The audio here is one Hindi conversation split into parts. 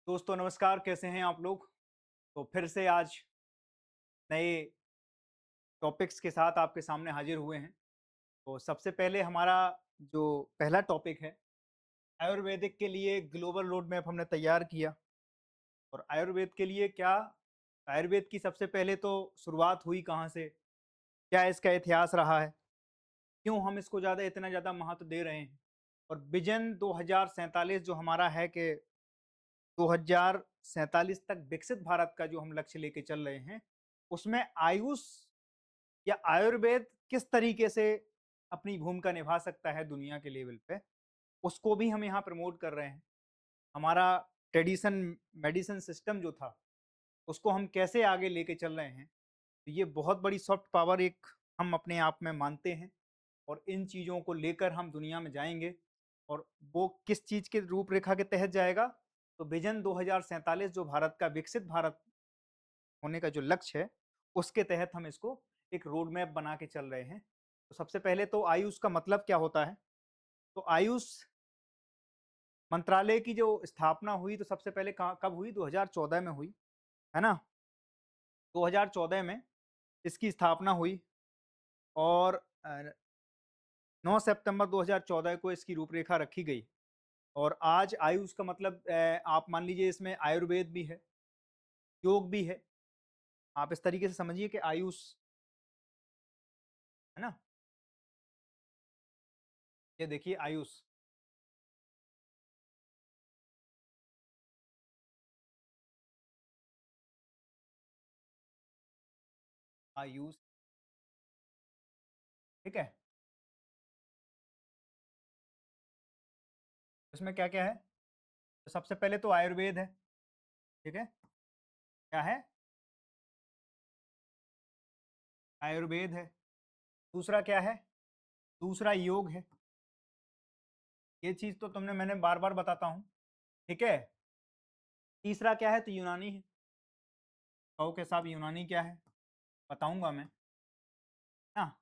दोस्तों नमस्कार, कैसे हैं आप लोग? तो फिर से आज नए टॉपिक्स के साथ आपके सामने हाजिर हुए हैं। तो सबसे पहले हमारा जो पहला टॉपिक है, आयुर्वेदिक के लिए ग्लोबल रोड मैप हमने तैयार किया। और आयुर्वेद के लिए क्या, आयुर्वेद की सबसे पहले तो शुरुआत हुई कहाँ से? क्या इसका इतिहास रहा है? क्यों हम इसको इतना ज़्यादा महत्व दे रहे हैं? और विज़न 2047 जो हमारा है कि 2047 तक विकसित भारत का जो हम लक्ष्य लेके चल रहे हैं, उसमें आयुष या आयुर्वेद किस तरीके से अपनी भूमिका निभा सकता है दुनिया के लेवल पे, उसको भी हम यहाँ प्रमोट कर रहे हैं। हमारा ट्रेडिशन मेडिसिन सिस्टम जो था, उसको हम कैसे आगे लेके चल रहे हैं। तो ये बहुत बड़ी सॉफ्ट पावर एक हम अपने आप में मानते हैं और इन चीज़ों को लेकर हम दुनिया में जाएँगे। और वो किस चीज़ के रूपरेखा के तहत जाएगा? तो विज़न 2047 जो भारत का विकसित भारत होने का जो लक्ष्य है, उसके तहत हम इसको एक रोड मैप बना के चल रहे हैं। तो सबसे पहले तो आयुष का मतलब क्या होता है? तो आयुष मंत्रालय की जो स्थापना हुई, तो सबसे पहले कहाँ कब हुई? 2014 में हुई, है ना? 2014 में इसकी स्थापना हुई और 9 सितंबर 2014 को इसकी रूपरेखा रखी गई। और आज आयुष का मतलब आप मान लीजिए इसमें आयुर्वेद भी है, योग भी है। आप इस तरीके से समझिए कि आयुष, है ना? ये देखिए आयुष, आयुष, ठीक है? इसमें क्या-क्या है? तो सबसे पहले तो आयुर्वेद है, ठीक है? क्या है? आयुर्वेद है। दूसरा क्या है? दूसरा योग है। ये चीज़ तो मैंने बार-बार बताता हूँ, ठीक है? तीसरा क्या है? तो यूनानी है। कहो कि साहब यूनानी क्या है? बताऊँगा मैं, ना?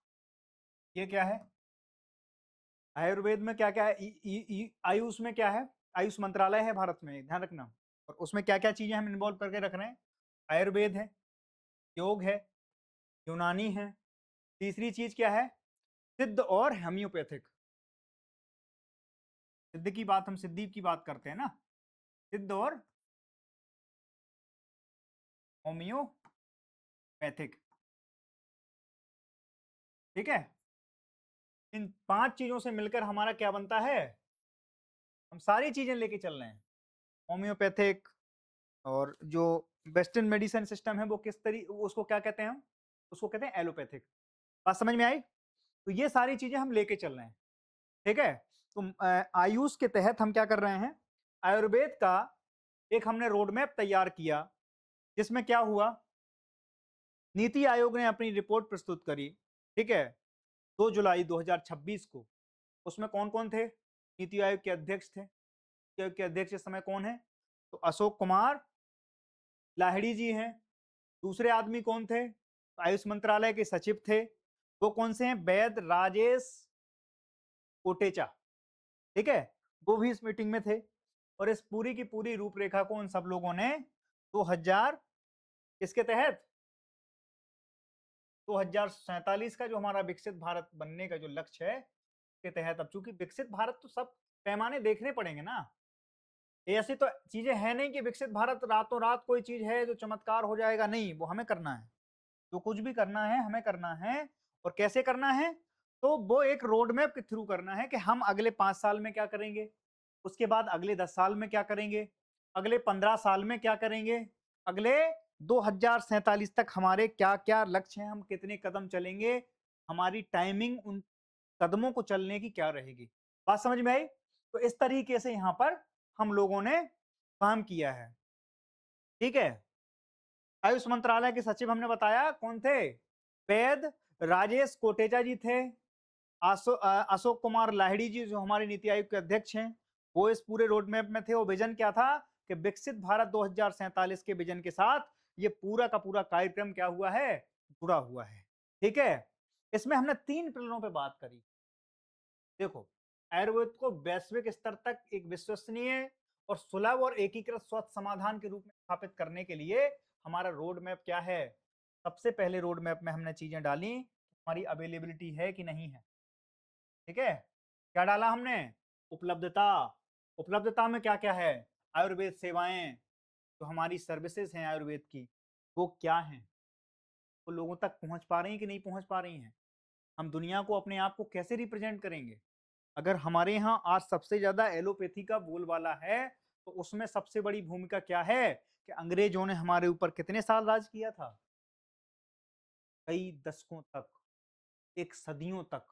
ये क्या है? आयुर्वेद में क्या-क्या है? इ इ इ आयुष में क्या है? आयुष मंत्रालय है भारत में, ध्यान रखना। और उसमें क्या-क्या चीज़ें हम इन्वॉल्व करके रख रहे हैं? आयुर्वेद है, योग है, यूनानी है, तीसरी चीज़ क्या है? सिद्ध और होम्योपैथिक। सिद्ध की बात, हम सिद्धि की बात करते हैं ना? सिद्ध और होम्योपैथिक, ठीक है? इन 5 चीज़ों से मिलकर हमारा क्या बनता है? हम सारी चीज़ें लेके चल रहे हैं। होम्योपैथिक और जो वेस्टर्न मेडिसिन सिस्टम है वो उसको क्या कहते हैं हम? उसको कहते हैं एलोपैथिक। बात समझ में आई? तो ये सारी चीज़ें हम लेके चल रहे हैं, ठीक है? तो आयुष के तहत हम क्या कर रहे हैं? आयुर्वेद का एक हमने रोड मैप तैयार किया, जिसमें क्या हुआ? नीति आयोग ने अपनी रिपोर्ट प्रस्तुत करी, ठीक है? 2 जुलाई 2026 को। उसमें कौन-कौन थे? नीति आयोग के अध्यक्ष थे। नीति आयोग के अध्यक्ष इस समय कौन है? तो अशोक कुमार लाहिड़ी जी हैं। दूसरे आदमी कौन थे? आयुष मंत्रालय के सचिव थे। वो कौन से हैं? वैद राजेश कोटेचा, ठीक है? वो भी इस मीटिंग में थे। और इस पूरी की पूरी रूपरेखा को उन सब लोगों ने 2000 किसके तहत? 2047 का जो हमारा विकसित भारत बनने का जो लक्ष्य है, के तहत, अब चूंकि विकसित भारत तो सब पैमाने देखने पड़ेंगे ना। ये ऐसी तो चीजें है नहीं कि विकसित भारत रातों रात कोई चीज है जो चमत्कार हो जाएगा, नहीं, वो हमें करना है। जो कुछ भी करना है हमें करना है। और कैसे करना है? तो वो एक रोड मैप के थ्रू करना है कि हम अगले 5 साल में क्या करेंगे, उसके बाद अगले 10 साल में क्या करेंगे, अगले 15 साल में क्या करेंगे, अगले 2047 तक हमारे क्या क्या लक्ष्य हैं, हम कितने कदम चलेंगे, हमारी टाइमिंग उन कदमों को चलने की क्या रहेगी। बात समझ में आई? तो इस तरीके से यहाँ पर हम लोगों ने काम किया है, ठीक है? आयुष मंत्रालय के सचिव हमने बताया कौन थे? वैद राजेश कोटेचा जी थे। अशोक कुमार लाहिड़ी जी जो हमारे नीति आयोग के अध्यक्ष हैं, वो इस पूरे रोड मैप में थे। वो विजन क्या था कि विकसित भारत 2047 के विजन के साथ ये पूरा का पूरा कार्यक्रम क्या हुआ है? जुड़ा हुआ है, ठीक है? इसमें हमने 3 पिलरों पे बात करी। देखो, आयुर्वेद को वैश्विक स्तर तक एक विश्वसनीय और सुलभ और एकीकृत स्वच्छ समाधान के रूप में स्थापित करने के लिए हमारा रोड मैप क्या है? सबसे पहले रोड मैप में हमने चीजें डाली, हमारी अवेलेबिलिटी है कि नहीं है। ठीक है, क्या डाला हमने? उपलब्धता। उपलब्धता में क्या क्या है? आयुर्वेद सेवाएं, जो हमारी सर्विसेज हैं आयुर्वेद की, वो क्या हैं? वो लोगों तक पहुंच पा रही हैं कि नहीं पहुंच पा रही हैं? हम दुनिया को, अपने आप को कैसे रिप्रेजेंट करेंगे? अगर हमारे यहाँ आज सबसे ज्यादा एलोपैथी का बोलबाला है, तो उसमें सबसे बड़ी भूमिका क्या है कि अंग्रेजों ने हमारे ऊपर कितने साल राज किया था? कई दशकों तक, एक सदियों तक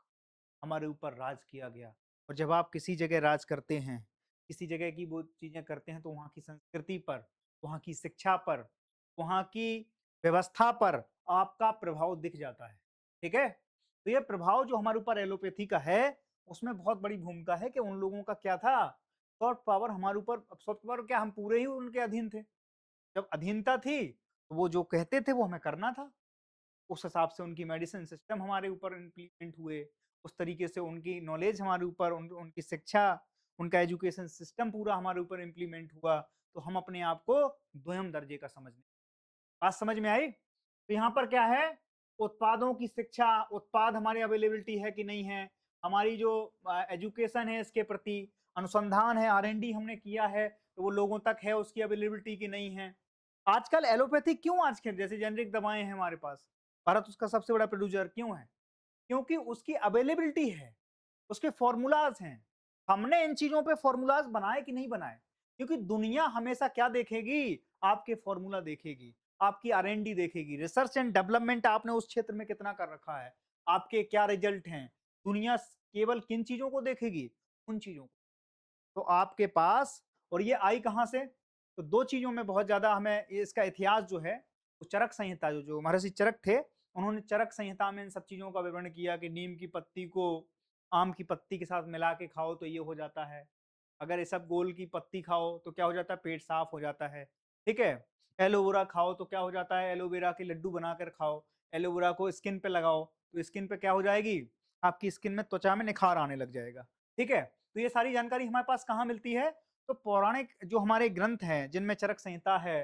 हमारे ऊपर राज किया गया। और जब आप किसी जगह राज करते हैं, किसी जगह की वो चीजें करते हैं, तो वहाँ की संस्कृति पर, वहाँ की शिक्षा पर, वहाँ की व्यवस्था पर आपका प्रभाव दिख जाता है। ठीक है, तो ये प्रभाव जो हमारे ऊपर एलोपैथी का है, उसमें बहुत बड़ी भूमिका है कि उन लोगों का क्या था, सॉफ्ट पावर हमारे ऊपर। सॉफ्ट पावर क्या, हम पूरे ही उनके अधीन थे। जब अधीनता थी, तो वो जो कहते थे वो हमें करना था। उस हिसाब से उनकी मेडिसिन सिस्टम हमारे ऊपर इम्प्लीमेंट हुए, उस तरीके से उनकी नॉलेज हमारे ऊपर, उनकी शिक्षा, उनका एजुकेशन सिस्टम पूरा हमारे ऊपर इम्प्लीमेंट हुआ, तो हम अपने आप को द्वयम दर्जे का समझने। बात समझ में आई? तो यहाँ पर क्या है, उत्पादों की शिक्षा, उत्पाद हमारी अवेलेबिलिटी है कि नहीं है, हमारी जो एजुकेशन है इसके प्रति, अनुसंधान है, R&D हमने किया है, तो वो लोगों तक है, उसकी अवेलेबिलिटी की नहीं है। आजकल एलोपैथी क्यों, आजकल जैसे जेनरिक दवाएं हैं हमारे पास, भारत उसका सबसे बड़ा प्रोड्यूसर क्यों है? क्योंकि उसकी अवेलेबिलिटी है, उसके फॉर्मूलाज हैं। हमने इन चीजों पे फॉर्मूलाज बनाए कि नहीं बनाए? क्योंकि दुनिया हमेशा क्या देखेगी? आपके फॉर्मूला देखेगी, आपकी R&D देखेगी, रिसर्च एंड डेवलपमेंट आपने उस क्षेत्र में कितना कर रखा है, आपके क्या रिजल्ट हैं। दुनिया केवल किन चीजों को देखेगी? उन चीजों को। तो आपके पास, और ये आई कहां से? तो दो चीजों में बहुत ज्यादा हमें इसका इतिहास जो है, वो चरक संहिता, जो महर्षि चरक थे, उन्होंने चरक संहिता में इन सब चीजों का विवरण किया कि नीम की पत्ती को आम की पत्ती के साथ मिला के खाओ तो ये हो जाता है। अगर ये सब गोल की पत्ती खाओ तो क्या हो जाता है? पेट साफ हो जाता है। ठीक है, एलोवेरा खाओ तो क्या हो जाता है? एलोवेरा के लड्डू बनाकर खाओ, एलोवेरा को स्किन पे लगाओ तो स्किन पे क्या हो जाएगी? आपकी स्किन में, त्वचा में निखार आने लग जाएगा। ठीक है, तो ये सारी जानकारी हमारे पास कहाँ मिलती है? तो पौराणिक जो हमारे ग्रंथ हैं, जिनमें चरक संहिता है,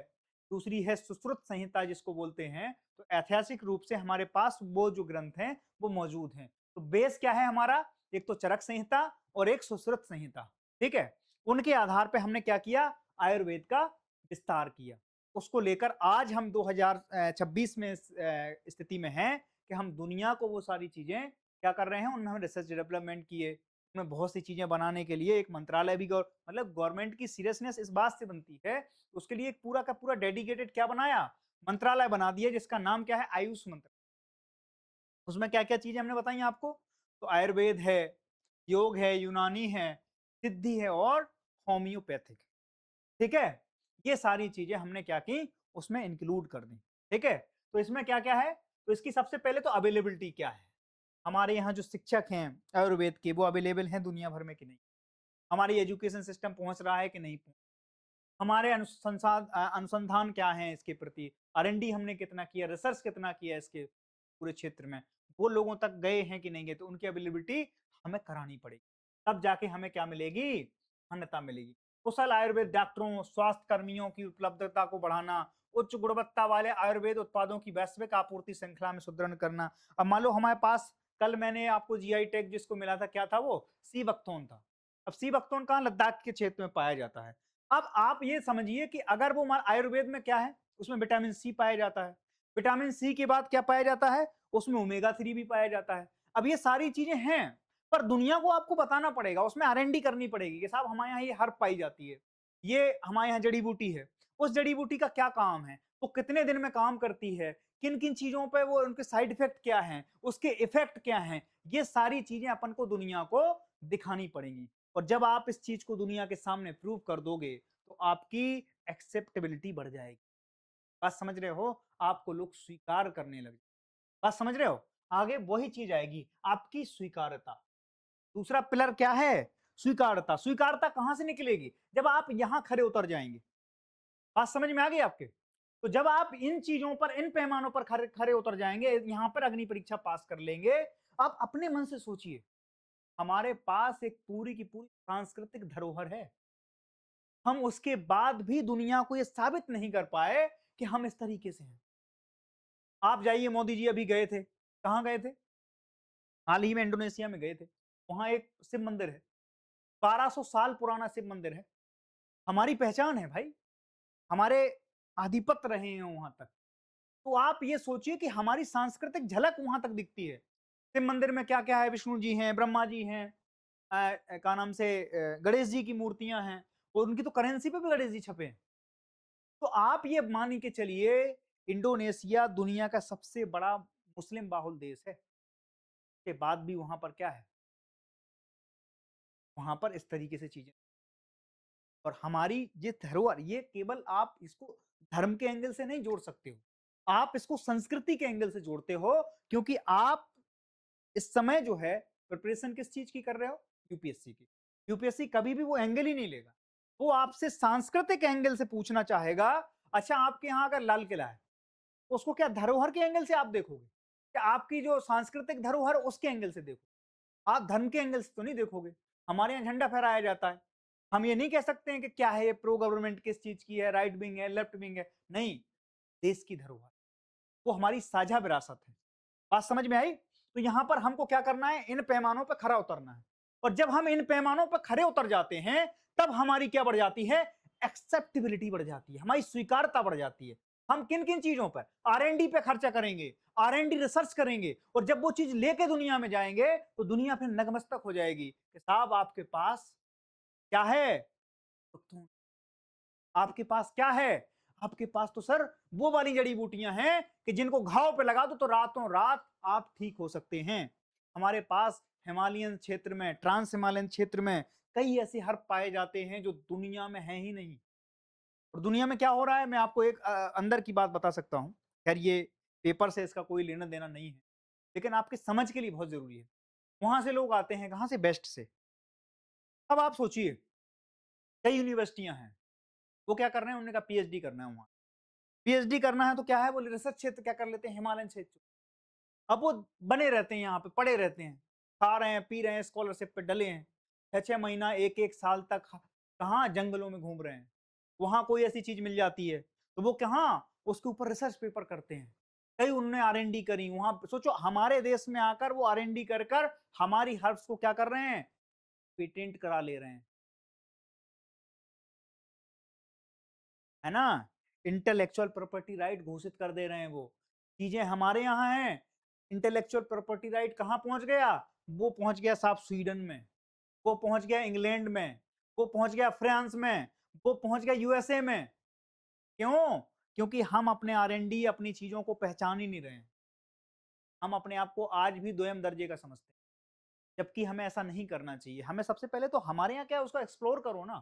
दूसरी है सुश्रुत संहिता जिसको बोलते हैं, तो ऐतिहासिक रूप से हमारे पास वो जो ग्रंथ हैं वो मौजूद हैं। तो बेस क्या है हमारा? एक तो चरक संहिता और एक सुश्रुत संहिता। ठीक है, उनके आधार पे हमने क्या किया? आयुर्वेद का विस्तार किया। उसको लेकर आज हम 2026 में स्थिति में हैं कि हम दुनिया को वो सारी चीजें क्या कर रहे हैं, उनमें हम रिसर्च डेवलपमेंट किए, उनमें बहुत सी चीजें बनाने के लिए एक मंत्रालय भी, मतलब गवर्नमेंट की सीरियसनेस इस बात से बनती है, उसके लिए एक पूरा का पूरा डेडिकेटेड क्या बनाया? मंत्रालय बना दिया, जिसका नाम क्या है? आयुष मंत्रालय। उसमें क्या क्या चीजें हमने बताई आपको? तो आयुर्वेद है, योग है, यूनानी है, सिद्धि है और होम्योपैथिक। ठीक है, ये सारी चीजें हमने क्या की? उसमें इंक्लूड कर दी। ठीक है, तो इसमें क्या क्या है? तो इसकी सबसे पहले तो अवेलेबिलिटी क्या है? हमारे यहाँ जो शिक्षक हैं आयुर्वेद के, वो अवेलेबल हैं दुनिया भर में कि नहीं? हमारी एजुकेशन सिस्टम पहुंच रहा है कि नहीं पहुंच? हमारे अनुसंधान क्या है इसके प्रति? R&D हमने कितना किया, रिसर्च कितना किया इसके पूरे क्षेत्र में, वो लोगों तक गए हैं कि नहीं गए? तो उनकी अवेलेबिलिटी हमें करानी पड़ेगी, तब जाके हमें क्या मिलेगी? मान्यता मिलेगी। कुशल आयुर्वेद डॉक्टरों, स्वास्थ्य कर्मियों की उपलब्धता को बढ़ाना, उच्च गुणवत्ता वाले आयुर्वेद उत्पादों की वैश्विक आपूर्ति श्रृंखला में सुदृढ़ करना। अब मान लो हमारे पास, कल मैंने आपको GI टैग जिसको मिला था, क्या था वो? सी बकथोन था। अब सी बकथोन कहाँ? लद्दाख के क्षेत्र में पाया जाता है। अब आप ये समझिए कि अगर वो आयुर्वेद में क्या है, उसमें विटामिन सी पाया जाता है, विटामिन सी के बाद क्या पाया जाता है? उसमें ओमेगा 3 भी पाया जाता है। अब ये सारी चीजें हैं, पर दुनिया को आपको बताना पड़ेगा, उसमें R&D करनी पड़ेगी कि साहब हमारे यहाँ ये हर्ब पाई जाती है, ये हमारे यहाँ जड़ी बूटी है, उस जड़ी बूटी का क्या काम है, वो कितने दिन में काम करती है, किन किन चीजों पे वो, उनके साइड इफेक्ट क्या हैं, उसके इफेक्ट क्या हैं, ये सारी चीजें अपन को दुनिया को दिखानी पड़ेंगी। और जब आप इस चीज को दुनिया के सामने प्रूव कर दोगे, तो आपकी एक्सेप्टेबिलिटी बढ़ जाएगी। बात समझ रहे हो? आपको लोग स्वीकार करने लगे। बात समझ रहे हो? आगे वही चीज आएगी, आपकी स्वीकारता। दूसरा पिलर क्या है? स्वीकारता। स्वीकारता कहां से निकलेगी? जब आप यहां खड़े उतर जाएंगे। बात समझ में आ गई आपके? तो जब आप इन चीजों पर, इन पैमानों पर खड़े खड़े उतर जाएंगे, यहां पर अग्नि परीक्षा पास कर लेंगे, आप अपने मन से सोचिए, हमारे पास एक पूरी की पूरी सांस्कृतिक धरोहर है। हम उसके बाद भी दुनिया को ये साबित नहीं कर पाए कि हम इस तरीके से हैं। आप जाइए, मोदी जी अभी गए थे, कहाँ गए थे? हाल ही में इंडोनेशिया में गए थे। वहाँ एक शिव मंदिर है, 1200 साल पुराना शिव मंदिर है। हमारी पहचान है भाई, हमारे आधिपत्य रहे हैं वहाँ तक। तो आप ये सोचिए कि हमारी सांस्कृतिक झलक वहाँ तक दिखती है। शिव मंदिर में क्या-क्या है? विष्णु जी हैं, ब्रह्मा जी हैं, क्या नाम से गणेश जी की मूर्तियाँ हैं और उनकी तो करेंसी पे भी गणेश जी छपे हैं। तो आप ये मान के चलिए, इंडोनेशिया दुनिया का सबसे बड़ा मुस्लिम बाहुल देश है। के बाद भी वहाँ पर क्या है? वहाँ पर इस तरीके से चीज़ें, और हमारी ये धरोहर, ये केवल आप इसको धर्म के एंगल से नहीं जोड़ सकते हो। आप इसको संस्कृति के एंगल से जोड़ते हो, क्योंकि आप इस समय जो है प्रिपरेशन किस चीज़ की कर रहे हो? यूपीएससी की। यूपीएससी कभी भी वो एंगल ही नहीं लेगा। वो आपसे सांस्कृतिक एंगल से पूछना चाहेगा, अच्छा आपके यहाँ अगर लाल किला है, तो उसको क्या धरोहर के एंगल से आप देखोगे? क्या आपकी जो सांस्कृतिक धरोहर उसके एंगल से देखोगे? आप धर्म के एंगल से तो नहीं देखोगे। हमारे यहाँ झंडा फहराया जाता है। हम ये नहीं कह सकते हैं कि क्या है ये, प्रो गवर्नमेंट किस चीज़ की है, राइट विंग है, लेफ्ट विंग है। नहीं, देश की धरोहर, वो हमारी साझा विरासत है। बात समझ में आई? तो यहाँ पर हमको क्या करना है? इन पैमानों पे खरा उतरना है। और जब हम इन पैमानों पे खरे उतर जाते हैं, तब हमारी क्या बढ़ जाती है? एक्सेप्टेबिलिटी बढ़ जाती है, हमारी स्वीकारता बढ़ जाती है। हम किन-किन चीज़ों पर? आर-एन-डी पे खर्चा करेंगे, आर-एन-डी रिसर्च करेंगे, और जब वो चीज़ लेके दुनिया में जाएँगे, तो दुनिया फिर नतमस्तक हो जाएगी कि साहब आपके पास क्या है? तो तुम, आपके पास क्या है? आपके पास तो सर वो वाली जड़ी-बूटियाँ हैं कि जिनको घाव पे लगा दो तो रातों रात आप ठीक हो सकते हैं। हमारे पास हिमालयन क्षेत्र में, ट्रांस हिमालयन क्षेत्र में कई ऐसे हर्ब पाए जाते हैं जो दुनिया में हैं ही नहीं। और दुनिया में क्या हो रहा है, मैं आपको एक अंदर की बात बता सकता हूँ। खैर ये पेपर से इसका कोई लेना-देना नहीं है, लेकिन आपकी समझ के लिए बहुत ज़रूरी है। वहाँ से लोग आते हैं, कहाँ से? वेस्ट से। अब आप सोचिए, कई यूनिवर्सिटियाँ हैं, वो क्या कर रहे हैं? उन्होंने कहा पीएचडी करना है वहाँ। पीएचडी करना है तो क्या है, वो रिसर्च क्षेत्र क्या कर लेते हैं? हिमालयन क्षेत्र। अब वो बने रहते हैं, यहाँ पे पड़े रहते हैं, खा रहे हैं, पी रहे हैं, स्कॉलरशिप पे डले हैं, 6-6 महीना, 1-1 साल तक कहाँ जंगलों में घूम रहे हैं। वहाँ कोई ऐसी चीज़ मिल जाती है, तो वो कहाँ उसके ऊपर रिसर्च पेपर करते हैं। कई उन्होंने आर-एन-डी करी, वहाँ सोचो हमारे देश में आकर वो आर-एन-डी कर हमारी हर्ब्स को क्या कर रहे हैं? पेटेंट करा ले रहे हैं। है ना? इंटेलेक्चुअल प्रॉपर्टी राइट घोषित कर दे रहे हैं वो। चीज़ें हमारे यहाँ हैं, इंटेलेक्चुअल प्रॉपर्टी राइट कहाँ पहुँच गया? वो पहुँच गया साहब स्वीडन में, वो पहुँच गया इंग्लैंड में, वो पहुँच गया फ्रांस में, वो पहुँच गया यूएसए में। क्यों? क्योंकि हम अपने आर-एन-डी, अपनी चीज़ों को पहचान ही नहीं रहे हैं। हम अपने आप को आज भी दोयम दर्जे का समझते हैं, जबकि हमें ऐसा नहीं करना चाहिए। हमें सबसे पहले तो हमारे यहाँ क्या है उसको एक्सप्लोर करो ना।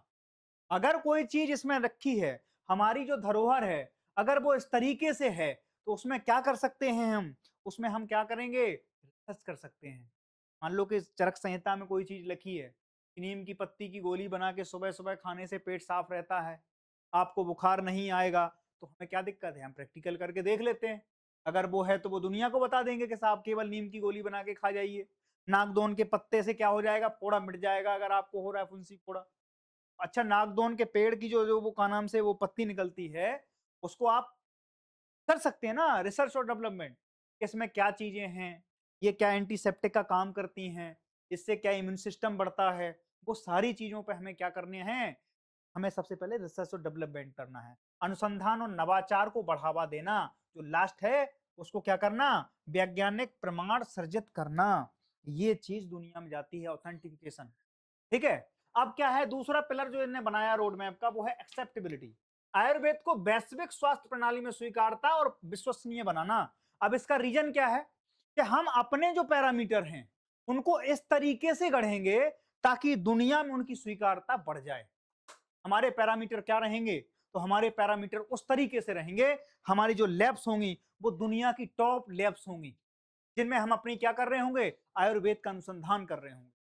अगर कोई चीज इसमें रखी है, हमारी जो धरोहर है, अगर वो इस तरीके से है, तो उसमें क्या कर सकते हैं हम? उसमें हम क्या करेंगे? रिसर्च कर सकते हैं। मान लो कि चरक संहिता में कोई चीज लिखी है कि नीम की पत्ती की गोली बना के सुबह-सुबह खाने से पेट साफ रहता है, आपको बुखार नहीं आएगा, तो हमें क्या दिक्कत है? हम प्रैक्टिकल करके देख लेते हैं। अगर वो है तो वो दुनिया को बता देंगे कि साहब केवल नीम की गोली बना के खा जाइए। नागदोन के पत्ते से क्या हो जाएगा? फोड़ा मिट जाएगा अगर आपको हो रहा है फुंसी फोड़ा। अच्छा, नागदोन के पेड़ की जो जो वो क्या नाम से वो पत्ती निकलती है, उसको आप कर सकते हैं ना रिसर्च और डेवलपमेंट, इसमें क्या चीज़ें हैं, ये क्या एंटीसेप्टिक का काम करती हैं, इससे क्या इम्यून सिस्टम बढ़ता है, वो सारी चीज़ों पे हमें क्या करने हैं, हमें सबसे पहले रिसर्च और डेवलपमेंट करना है। अनुसंधान और नवाचार को बढ़ावा देना, जो लास्ट है उसको क्या करना, वैज्ञानिक प्रमाण सृजित करना, ये चीज़ दुनिया में जाती है ऑथेंटिफिकेशन। ठीक है? अब क्या है दूसरा पिलर जो इन्होंने बनाया रोड मैप का, वो है एक्सेप्टेबिलिटी। आयुर्वेद को वैश्विक स्वास्थ्य प्रणाली में स्वीकारता और विश्वसनीय बनाना। अब इसका रीजन क्या है कि हम अपने जो पैरामीटर हैं उनको इस तरीके से गढ़ेंगे ताकि दुनिया में उनकी स्वीकारता बढ़ जाए। हमारे पैरामीटर क्या रहेंगे? तो हमारे पैरामीटर उस तरीके से रहेंगे, हमारी जो लैब्स होंगी वो दुनिया की टॉप लैब्स होंगी, जिनमें हम अपनी क्या कर रहे होंगे? आयुर्वेद का अनुसंधान कर रहे होंगे।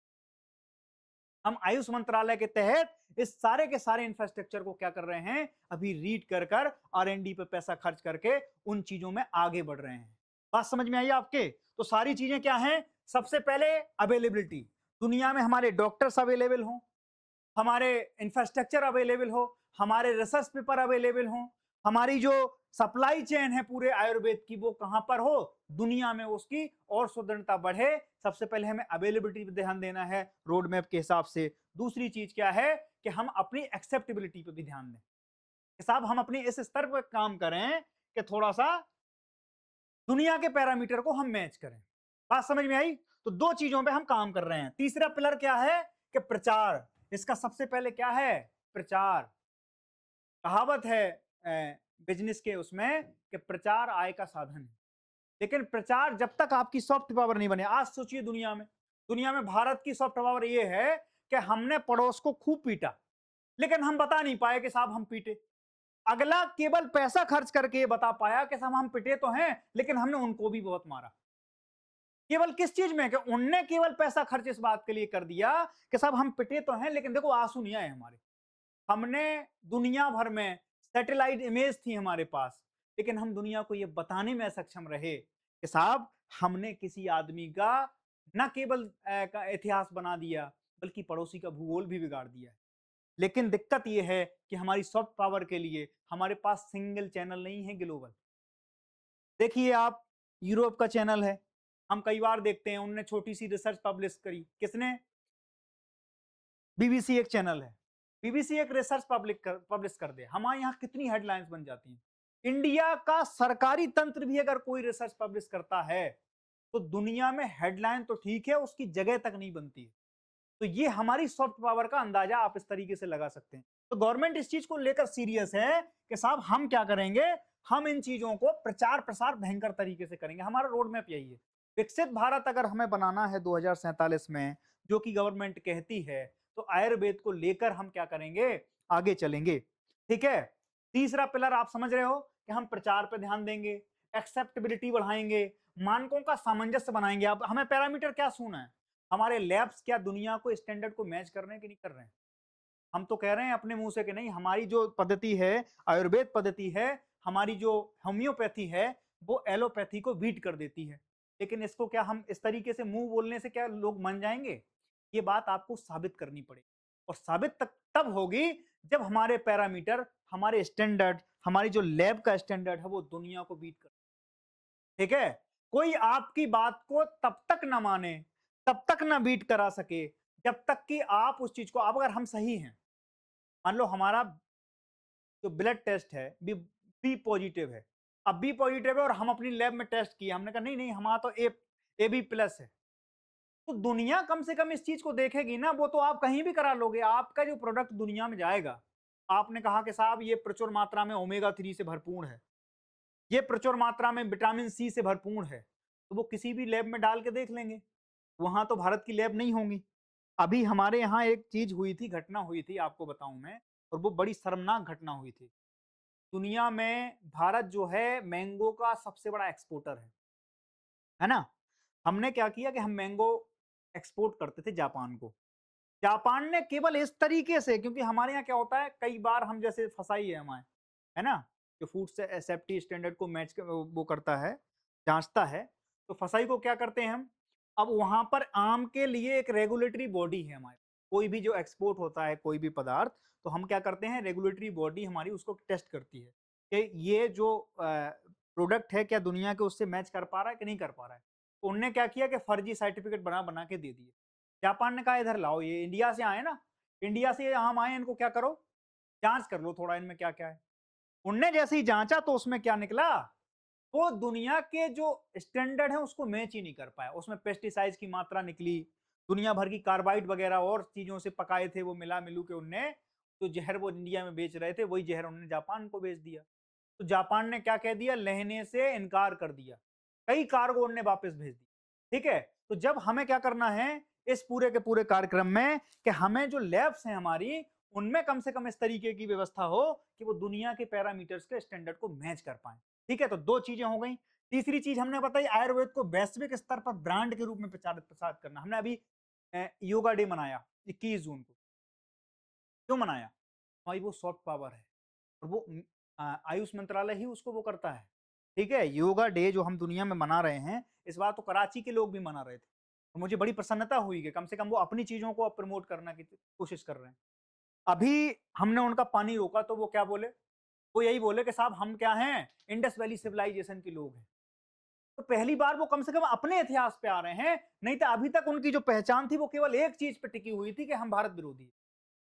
हम आयुष मंत्रालय के तहत इस सारे के सारे इंफ्रास्ट्रक्चर को क्या कर रहे हैं? अभी रीड कर आर-एन-डी पे पैसा खर्च करके उन चीजों में आगे बढ़ रहे हैं। बात समझ में आई आपके? तो सारी चीजें क्या हैं? सबसे पहले अवेलेबिलिटी, दुनिया में हमारे डॉक्टर्स अवेलेबल हों, हमारे इंफ्रास्ट्रक्चर अवेलेबल हो, हमारे रिसर्च पेपर अवेलेबल हो, हमारी जो सप्लाई चेन है पूरे आयुर्वेद की वो कहां पर हो, दुनिया में उसकी और सुदृढ़ता बढ़े। सबसे पहले हमें अवेलेबिलिटी पे ध्यान देना है रोड मैप के हिसाब से। दूसरी चीज क्या है कि हम अपनी एक्सेप्टेबिलिटी पे भी ध्यान दें कि साहब हम अपने इस स्तर पर काम करें कि थोड़ा सा दुनिया के पैरामीटर को हम मैच करें। बात समझ में आई? तो दो चीजों पे हम काम कर रहे हैं। तीसरा पिलर क्या है कि प्रचार। इसका सबसे पहले क्या है? प्रचार। कहावत है बिजनेस के उसमें कि प्रचार आय का साधन है। लेकिन प्रचार जब तक आपकी सॉफ्ट पावर नहीं बने, आज सोचिए दुनिया में भारत की सॉफ्ट पावर ये है कि हमने पड़ोस को खूब पीटा, लेकिन हम बता नहीं पाए कि साहब हम पीटे। अगला केवल पैसा खर्च करके ये बता पाया कि साहब हम पिटे तो हैं, लेकिन हमने उनको भी बहुत मारा। केवल किस चीज में? कि उनने केवल पैसा खर्च इस बात के लिए कर दिया कि साहब हम पिटे तो हैं, लेकिन देखो आंसू नहीं आए हमारे। हमने दुनिया भर में सैटेलाइट इमेज थी हमारे पास, लेकिन हम दुनिया को ये बताने में सक्षम रहे कि साहब हमने किसी आदमी का न केवल का इतिहास बना दिया, बल्कि पड़ोसी का भूगोल भी बिगाड़ दिया है। लेकिन दिक्कत यह है कि हमारी सॉफ्ट पावर के लिए हमारे पास सिंगल चैनल नहीं है ग्लोबल। देखिए आप, यूरोप का चैनल है, हम कई बार देखते हैं, उन्होंने छोटी सी रिसर्च पब्लिश करी। किसने? बीबीसी एक चैनल है, बीबीसी एक रिसर्च पब्लिश कर दे, हमारे यहाँ कितनी हेडलाइंस बन जाती हैं। इंडिया का सरकारी तंत्र भी अगर कोई रिसर्च पब्लिश करता है तो दुनिया में हेडलाइन तो ठीक है, उसकी जगह तक नहीं बनती है। तो ये हमारी सॉफ्ट पावर का अंदाजा आप इस तरीके से लगा सकते हैं। तो गवर्नमेंट इस चीज को लेकर सीरियस है कि साहब हम क्या करेंगे, हम इन चीजों को प्रचार प्रसार भयंकर तरीके से करेंगे। हमारा रोड मैप यही है। विकसित भारत अगर हमें बनाना है 2047 में, जो कि गवर्नमेंट कहती है, तो आयुर्वेद को लेकर हम क्या करेंगे, आगे चलेंगे। ठीक है। तीसरा पिलर आप समझ रहे हो कि हम प्रचार पर ध्यान देंगे, एक्सेप्टेबिलिटी बढ़ाएंगे, मानकों का सामंजस्य बनाएंगे। अब हमें पैरामीटर क्या सुना है, हमारे लैब्स क्या दुनिया को स्टैंडर्ड को मैच कर रहे हैं कि नहीं कर रहे हैं। हम तो कह रहे हैं अपने मुंह से कि नहीं, हमारी जो पद्धति है, आयुर्वेद पद्धति है, हमारी जो होम्योपैथी है, वो एलोपैथी को बीट कर देती है। लेकिन इसको क्या हम इस तरीके से मुंह बोलने से क्या लोग मान जाएंगे? ये बात आपको साबित करनी पड़ेगी, और साबित तक तब होगी जब हमारे पैरामीटर, हमारे स्टैंडर्ड, हमारी जो लैब का स्टैंडर्ड है वो दुनिया को बीट कर। ठीक है। कोई आपकी बात को तब तक ना माने, तब तक ना बीट करा सके, जब तक कि आप उस चीज को, अब अगर हम सही हैं, मान लो हमारा जो ब्लड टेस्ट है बी पॉजिटिव है, अब बी पॉजिटिव है और हम अपनी लैब में टेस्ट किया, हमने कहा नहीं नहीं हमारा तो ए बी प्लस है, तो दुनिया कम से कम इस चीज को देखेगी ना। वो तो आप कहीं भी करा लोगे, आपका जो प्रोडक्ट दुनिया में जाएगा, आपने कहा कि साहब ये प्रचुर मात्रा में ओमेगा 3 से भरपूर है, ये प्रचुर मात्रा में विटामिन सी से भरपूर है, तो वो किसी भी लैब में डाल के देख लेंगे। वहां तो भारत की लैब नहीं होंगी। अभी हमारे यहाँ एक चीज हुई थी, घटना हुई थी, आपको बताऊं मैं, और वो बड़ी शर्मनाक घटना हुई थी। दुनिया में भारत जो है मैंगो का सबसे बड़ा एक्सपोर्टर है ना। हमने क्या किया कि हम मैंगो एक्सपोर्ट करते थे जापान को। जापान ने केवल इस तरीके से, क्योंकि हमारे यहाँ क्या होता है, कई बार हम जैसे फंसाई है हमारे, है ना, जो फूड सेफ्टी स्टैंडर्ड को मैच वो करता है, जांचता है, तो फसाई को क्या करते हैं हम, अब वहां पर आम के लिए एक रेगुलेटरी बॉडी है हमारे, कोई भी जो एक्सपोर्ट होता है कोई भी पदार्थ, तो हम क्या करते हैं, रेगुलेटरी बॉडी हमारी उसको टेस्ट करती है कि ये जो प्रोडक्ट है क्या दुनिया के उससे मैच कर पा रहा है कि नहीं कर पा रहा है। तो उनने क्या किया कि फर्जी सर्टिफिकेट बना बना के दे दिए। जापान ने कहा इधर लाओ, ये इंडिया से आए ना, इंडिया से आम आए, इनको क्या करो, जांच कर लो थोड़ा इनमें क्या क्या है। उनने जैसे ही जांचा तो उसमें क्या निकला, वो दुनिया के जो स्टैंडर्ड है उसको मैच ही नहीं कर पाया। उसमें पेस्टिसाइड्स की मात्रा निकली, दुनिया भर की कार्बाइड वगैरह और चीजों से पकाए थे वो, मिला मिलू के उनने तो जहर वो इंडिया में बेच रहे थे, वही जहर उन्होंने जापान को बेच दिया। तो जापान ने क्या कह दिया, लेने से इनकार कर दिया, कई कार्गो उनने वापस भेज दी। ठीक है। तो जब हमें क्या करना है इस पूरे के पूरे कार्यक्रम में, कि हमें जो लैब्स हैं हमारी, उनमें कम से कम इस तरीके की व्यवस्था हो कि वो दुनिया के पैरामीटर्स के स्टैंडर्ड को मैच कर पाए। ठीक है। तो दो चीजें हो गई। तीसरी चीज हमने बताई, आयुर्वेद को वैश्विक स्तर पर ब्रांड के रूप में प्रचारित प्रसार करना। हमने अभी योगा डे मनाया 21 जून को, क्यों मनाया, भाई वो सॉफ्ट पावर है, और वो आयुष मंत्रालय ही उसको वो करता है। ठीक है। योगा डे जो हम दुनिया में मना रहे हैं, इस बार तो कराची के लोग भी मना रहे थे, तो मुझे बड़ी प्रसन्नता हुई कि कम से कम वो अपनी चीजों को प्रमोट करने की कोशिश कर रहे हैं। अभी हमने उनका पानी रोका तो वो क्या बोले, वो यही बोले कि साहब हम क्या हैं, इंडस वैली सिविलाइजेशन के लोग हैं। तो पहली बार वो कम से कम अपने इतिहास पे आ रहे हैं, नहीं तो अभी तक उनकी जो पहचान थी वो केवल एक चीज पे टिकी हुई थी कि हम भारत विरोधी।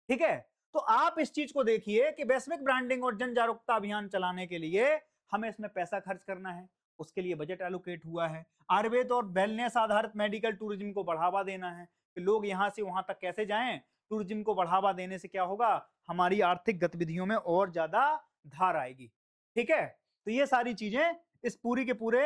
ठीक है, तो आप इस चीज को देखिए कि वैश्विक ब्रांडिंग और जन जागरूकता अभियान चलाने के लिए हमें इसमें पैसा खर्च करना है, उसके लिए बजट एलोकेट हुआ है। आयुर्वेद और वेलनेस आधारित मेडिकल टूरिज्म को बढ़ावा देना है कि लोग यहां से वहां तक कैसे जाएं। टूरिज्म को बढ़ावा देने से क्या होगा, हमारी आर्थिक गतिविधियों में और ज्यादा धार आएगी। ठीक है, तो ये सारी चीजें इस पूरी के पूरे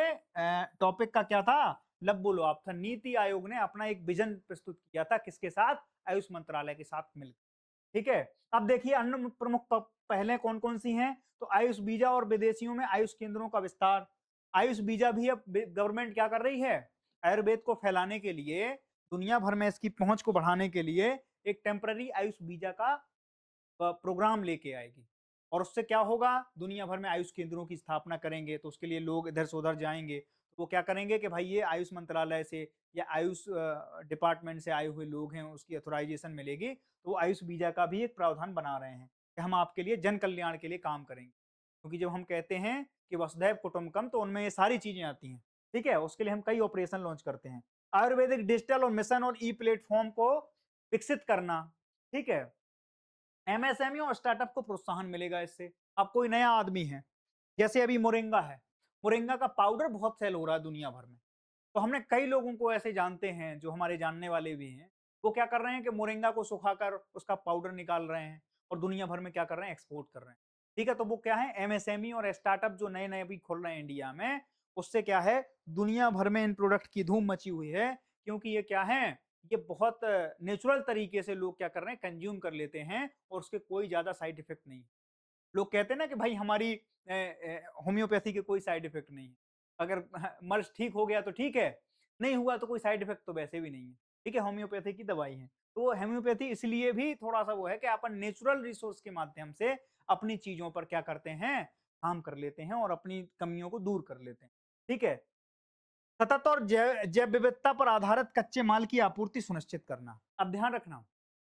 टॉपिक का क्या था, लब बोलो आप था। नीति आयोग ने अपना एक विजन प्रस्तुत किया था, किसके साथ, आयुष मंत्रालय के साथ मिलकर। ठीक है, अब देखिए अन्य प्रमुख पहले कौन कौन सी हैं, तो आयुष बीजा और विदेशियों में आयुष केंद्रों का विस्तार। आयुष बीजा भी अब गवर्नमेंट क्या कर रही है, आयुर्वेद को फैलाने के लिए, दुनिया भर में इसकी पहुंच को बढ़ाने के लिए एक टेम्पररी आयुष बीजा का प्रोग्राम लेके आएगी। और उससे क्या होगा, दुनिया भर में आयुष केंद्रों की स्थापना करेंगे, तो उसके लिए लोग इधर से उधर जाएंगे, तो वो क्या करेंगे कि भाई ये आयुष मंत्रालय से या आयुष डिपार्टमेंट से आए हुए लोग हैं, उसकी अथोराइजेशन मिलेगी, तो वो आयुष बीजा का भी एक प्रावधान बना रहे हैं कि हम आपके लिए जन कल्याण के लिए काम करेंगे। क्योंकि जब हम कहते हैं कि वसुधैव कुटुंबकम, तो उनमें ये सारी चीजें आती हैं। ठीक है, उसके लिए हम कई ऑपरेशन लॉन्च करते हैं। आयुर्वेदिक डिजिटल और मिशन और ई प्लेटफॉर्म को विकसित करना। ठीक है, एमएसएमई और स्टार्टअप को प्रोत्साहन मिलेगा इससे। अब कोई नया आदमी है, जैसे अभी मोरिंगा है, मोरिंगा का पाउडर बहुत सेल हो रहा है दुनिया भर में। तो हमने कई लोगों को ऐसे जानते हैं जो हमारे जानने वाले भी हैं, वो क्या कर रहे हैं कि मोरिंगा को सुखाकर उसका पाउडर निकाल रहे हैं और दुनिया भर में क्या कर रहे हैं, एक्सपोर्ट कर रहे हैं। ठीक है, तो वो क्या है, एमएसएमई और स्टार्टअप जो नए नए अभी खुल रहे हैं इंडिया में, उससे क्या है, दुनिया भर में इन प्रोडक्ट की धूम मची हुई है। क्योंकि ये क्या है, ये बहुत नेचुरल तरीके से लोग क्या कर रहे हैं, कंज्यूम कर लेते हैं और उसके कोई ज्यादा साइड इफेक्ट नहीं। लोग कहते हैं ना कि भाई हमारी होम्योपैथी के कोई साइड इफेक्ट नहीं है। अगर मर्ज ठीक हो गया तो ठीक है, नहीं हुआ तो कोई साइड इफेक्ट तो वैसे भी नहीं है। ठीक है, होम्योपैथी की दवाई है। तो होम्योपैथी इसलिए भी थोड़ा सा वो है कि अपन नेचुरल रिसोर्स के माध्यम से अपनी चीजों पर क्या करते हैं, काम कर लेते हैं और अपनी कमियों को दूर कर लेते हैं। ठीक है, सतत और जैव विविधता पर आधारित कच्चे माल की आपूर्ति सुनिश्चित करना। अब ध्यान रखना,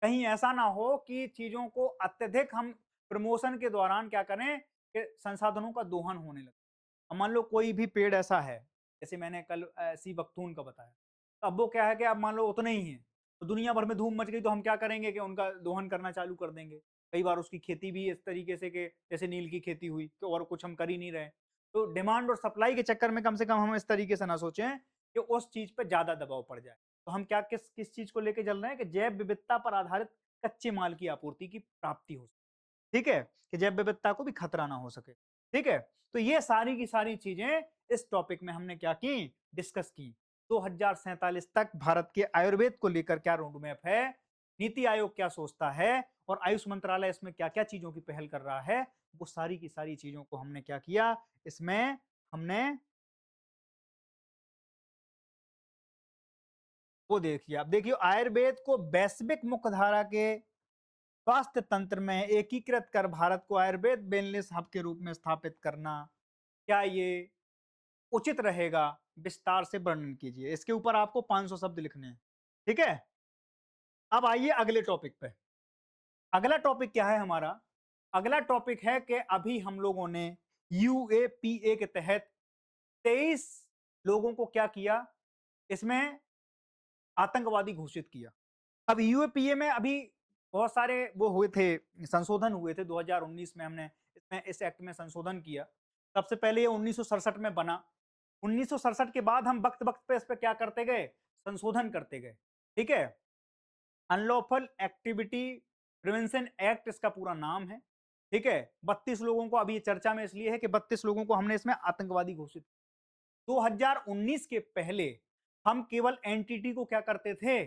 कहीं ऐसा ना हो कि चीजों को अत्यधिक हम प्रमोशन के दौरान क्या करें कि संसाधनों का दोहन होने लगे। अब मान लो कोई भी पेड़ ऐसा है, जैसे मैंने कल सी बख्तून का बताया, तो अब वो क्या है कि अब मान लो उतने ही है, तो दुनिया भर में धूम मच गई, तो हम क्या करेंगे कि उनका दोहन करना चालू कर देंगे। कई बार उसकी खेती भी इस तरीके से कि जैसे नील की खेती हुई, तो और कुछ हम कर ही नहीं रहे। तो डिमांड और सप्लाई के चक्कर में कम से कम हम इस तरीके से ना सोचें कि उस चीज पे ज्यादा दबाव पड़ जाए। तो हम क्या किस किस चीज को लेके चल रहे हैं कि जैव विविधता पर आधारित कच्चे माल की आपूर्ति की प्राप्ति हो सके। ठीक है, कि जैव विविधता को भी खतरा ना हो सके। ठीक है, तो ये सारी की सारी चीजें इस टॉपिक में हमने क्या की, डिस्कस की। 2047 तक भारत के आयुर्वेद को लेकर क्या रोड मैप है, नीति आयोग क्या सोचता है और आयुष मंत्रालय इसमें क्या क्या चीजों की पहल कर रहा है, वो सारी की सारी चीजों को हमने क्या किया, इसमें हमने वो देखिए। आप देखिए, आयुर्वेद को वैश्विक मुख्यधारा के स्वास्थ्य तंत्र में एकीकृत कर भारत को आयुर्वेद वेलनेस हब के रूप में स्थापित करना, क्या ये उचित रहेगा, विस्तार से वर्णन कीजिए। इसके ऊपर आपको 500 शब्द लिखने हैं। ठीक है, अब आइए अगले टॉपिक पे। अगला टॉपिक क्या है हमारा, अगला टॉपिक है कि अभी हम लोगों ने यूएपीए के तहत 23 लोगों को क्या किया, इसमें आतंकवादी घोषित किया। अब यूएपीए में अभी बहुत सारे वो हुए थे, संशोधन हुए थे 2019 में, हमने इसमें इस एक्ट में संशोधन किया। सबसे पहले ये 1967 में बना। 1967 के बाद हम वक्त वक्त पे इस पे क्या करते गए, संशोधन करते गए। ठीक है, अनलॉफुल एक्टिविटी प्रिवेंशन एक्ट इसका पूरा नाम है। ठीक है, 32 लोगों को अभी चर्चा में इसलिए है कि 32 लोगों को हमने इसमें आतंकवादी घोषित। 2019 के पहले हम केवल एनटीटी को क्या करते थे,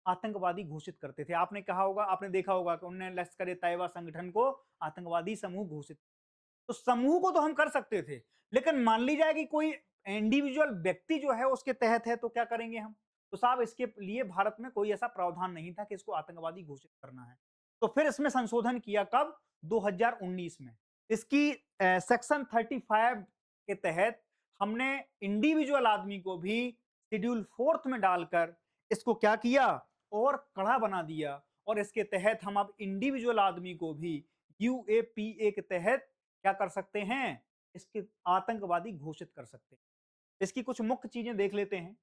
आतंकवादी घोषित करते थे। आपने कहा होगा, आपने देखा होगा कि उन्होंने लश्कर ए तैयबा संगठन को आतंकवादी समूह घोषित। तो समूह को तो हम कर सकते थे, लेकिन मान ली जाए कि कोई इंडिविजुअल व्यक्ति जो है उसके तहत है, तो क्या करेंगे हम। तो साहब इसके लिए भारत में कोई ऐसा प्रावधान नहीं था कि इसको आतंकवादी घोषित करना है। तो फिर इसमें संशोधन किया कब, 2019 में। इसकी सेक्शन 35 के तहत हमने इंडिविजुअल आदमी को भी शेड्यूल 4th में डालकर इसको क्या किया और कड़ा बना दिया। और इसके तहत हम अब इंडिविजुअल आदमी को भी यूएपीए के तहत क्या कर सकते हैं, इसके आतंकवादी घोषित कर सकते हैं। इसकी कुछ मुख्य चीजें देख लेते हैं।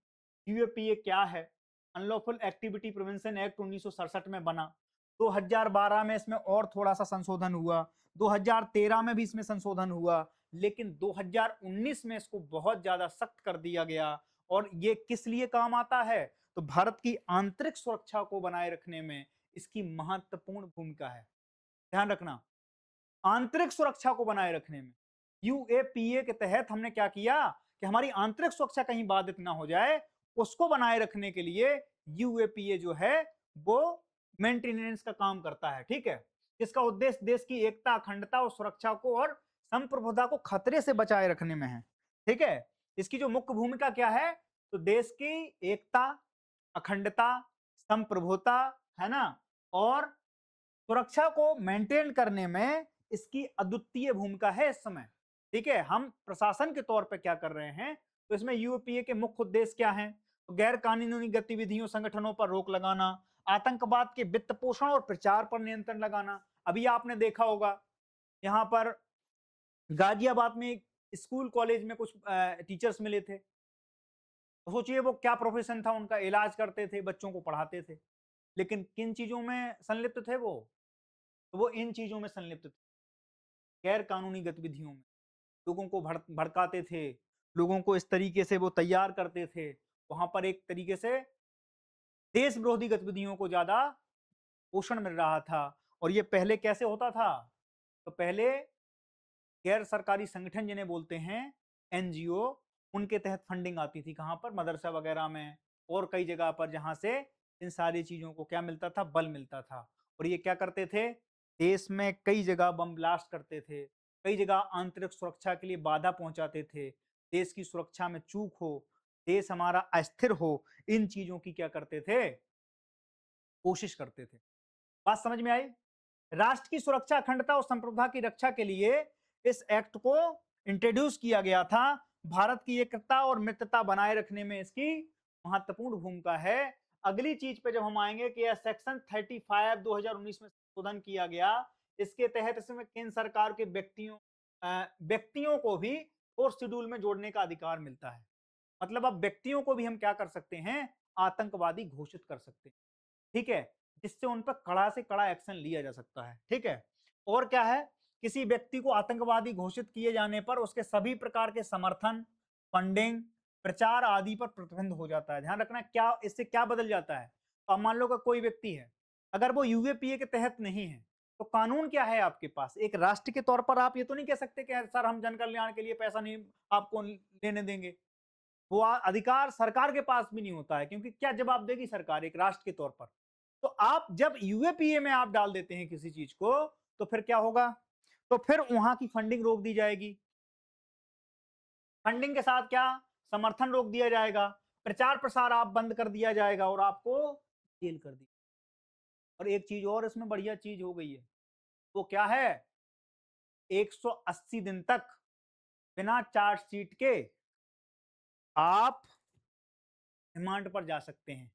यूएपीए क्या है? अनलॉफुल एक्टिविटी प्रिवेंशन एक्ट 1967 में बना। 2012 में इसमें और थोड़ा सा संशोधन हुआ, 2013 में भी इसमें संशोधन हुआ, लेकिन 2019 में इसको बहुत ज्यादा सख्त कर दिया गया। और ये किस लिए काम आता है? तो भारत की आंतरिक सुरक्षा को बनाए रखने में इसकी महत्वपूर्ण भूमिका है। ध्यान रखना, आंतरिक सुरक्षा को बनाए रखने में यूएपीए के तहत हमने क्या किया कि हमारी आंतरिक सुरक्षा कहीं बाधित ना हो जाए, उसको बनाए रखने के लिए यूएपीए जो है वो मेंटेनेंस का काम करता है। ठीक है, इसका उद्देश्य देश की एकता, अखंडता और सुरक्षा को और संप्रभुता को खतरे से बचाए रखने में है। ठीक है, इसकी जो मुख्य भूमिका क्या है, तो देश की एकता, अखंडता, संप्रभुता, है ना, और सुरक्षा को मेंटेन करने में इसकी अद्वितीय भूमिका है इस समय। ठीक है, हम प्रशासन के तौर पे क्या कर रहे हैं, तो इसमें यूपीए के मुख्य उद्देश्य क्या हैं? तो गैर कानूनी गतिविधियों, संगठनों पर रोक लगाना, आतंकवाद के वित्त पोषण और प्रचार पर नियंत्रण लगाना। अभी आपने देखा होगा यहाँ पर गाजियाबाद में एक स्कूल कॉलेज में कुछ टीचर्स मिले थे। तो सोचिए वो क्या प्रोफेशन था उनका, इलाज करते थे, बच्चों को पढ़ाते थे, लेकिन किन चीजों में संलिप्त थे वो? तो वो इन चीजों में संलिप्त थे, गैर कानूनी गतिविधियों में। लोगों को भड़काते थे, लोगों को इस तरीके से वो तैयार करते थे, वहां पर एक तरीके से देश विरोधी गतिविधियों को ज्यादा पोषण मिल रहा था। और ये पहले कैसे होता था? तो पहले गैर सरकारी संगठन जिन्हें बोलते हैं एनजीओ, उनके तहत फंडिंग आती थी, कहां पर? मदरसा वगैरह में और कई जगह पर, जहां से इन सारी चीजों को क्या मिलता था? बल मिलता था। और ये क्या करते थे? देश में कई जगह बम ब्लास्ट करते थे, कई जगह आंतरिक सुरक्षा के लिए बाधा पहुंचाते थे, देश की सुरक्षा में चूक हो, देश हमारा अस्थिर हो, इन चीजों की क्या करते थे? कोशिश करते थे। बात समझ में आई? राष्ट्र की सुरक्षा, अखंडता और संप्रभुता की रक्षा के लिए इस एक्ट को इंट्रोड्यूस किया गया था। भारत की एकता और मित्रता बनाए रखने में इसकी महत्वपूर्ण भूमिका है। अगली चीज पे जब हम आएंगे कि यह सेक्शन 35 2019 में संशोधन किया गया, इसके तहत इसमें केंद्र सरकार के व्यक्तियों को भी फोर्थ शेड्यूल में जोड़ने का अधिकार मिलता है। मतलब अब व्यक्तियों को भी हम क्या कर सकते हैं? आतंकवादी घोषित कर सकते हैं। ठीक है, जिससे उन पर कड़ा से कड़ा एक्शन लिया जा सकता है। ठीक है, और क्या है? किसी व्यक्ति को आतंकवादी घोषित किए जाने पर उसके सभी प्रकार के समर्थन, फंडिंग, प्रचार आदि पर प्रतिबंध हो जाता है। ध्यान रखना, क्या इससे क्या बदल जाता है? अब मान लो कि कोई व्यक्ति है, अगर वो यूएपीए के तहत नहीं है, तो कानून क्या है आपके पास? एक राष्ट्र के तौर पर आप ये तो नहीं कह सकते कि सर हम जन कल्याण के लिए पैसा नहीं आपको लेने देंगे। वो अधिकार सरकार के पास भी नहीं होता है, क्योंकि क्या जवाब देगी सरकार एक राष्ट्र के तौर पर? तो आप जब यूएपीए में आप डाल देते हैं किसी चीज को, तो फिर क्या होगा? तो फिर वहां की फंडिंग रोक दी जाएगी। फंडिंग के साथ क्या? समर्थन रोक दिया जाएगा, प्रचार प्रसार आप बंद कर दिया जाएगा और आपको जेल कर दी। और एक चीज और इसमें बढ़िया चीज हो गई है, वो क्या है? 180 दिन तक बिना चार्जशीट के आप रिमांड पर जा सकते हैं।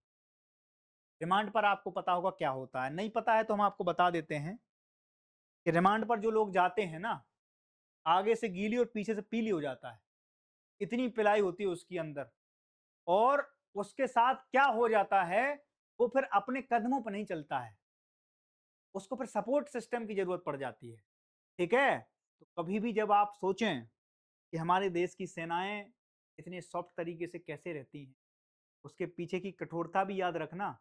रिमांड पर आपको पता होगा क्या होता है, नहीं पता है तो हम आपको बता देते हैं कि रिमांड पर जो लोग जाते हैं ना, आगे से गीली और पीछे से पीली हो जाता है, इतनी पिलाई होती है उसके अंदर। और उसके साथ क्या हो जाता है, वो फिर अपने कदमों पर नहीं चलता है, उसको फिर सपोर्ट सिस्टम की जरूरत पड़ जाती है। ठीक है, तो कभी भी जब आप सोचें कि हमारे देश की सेनाएं इतने सॉफ्ट तरीके से कैसे रहती हैं, उसके पीछे की कठोरता भी याद रखना।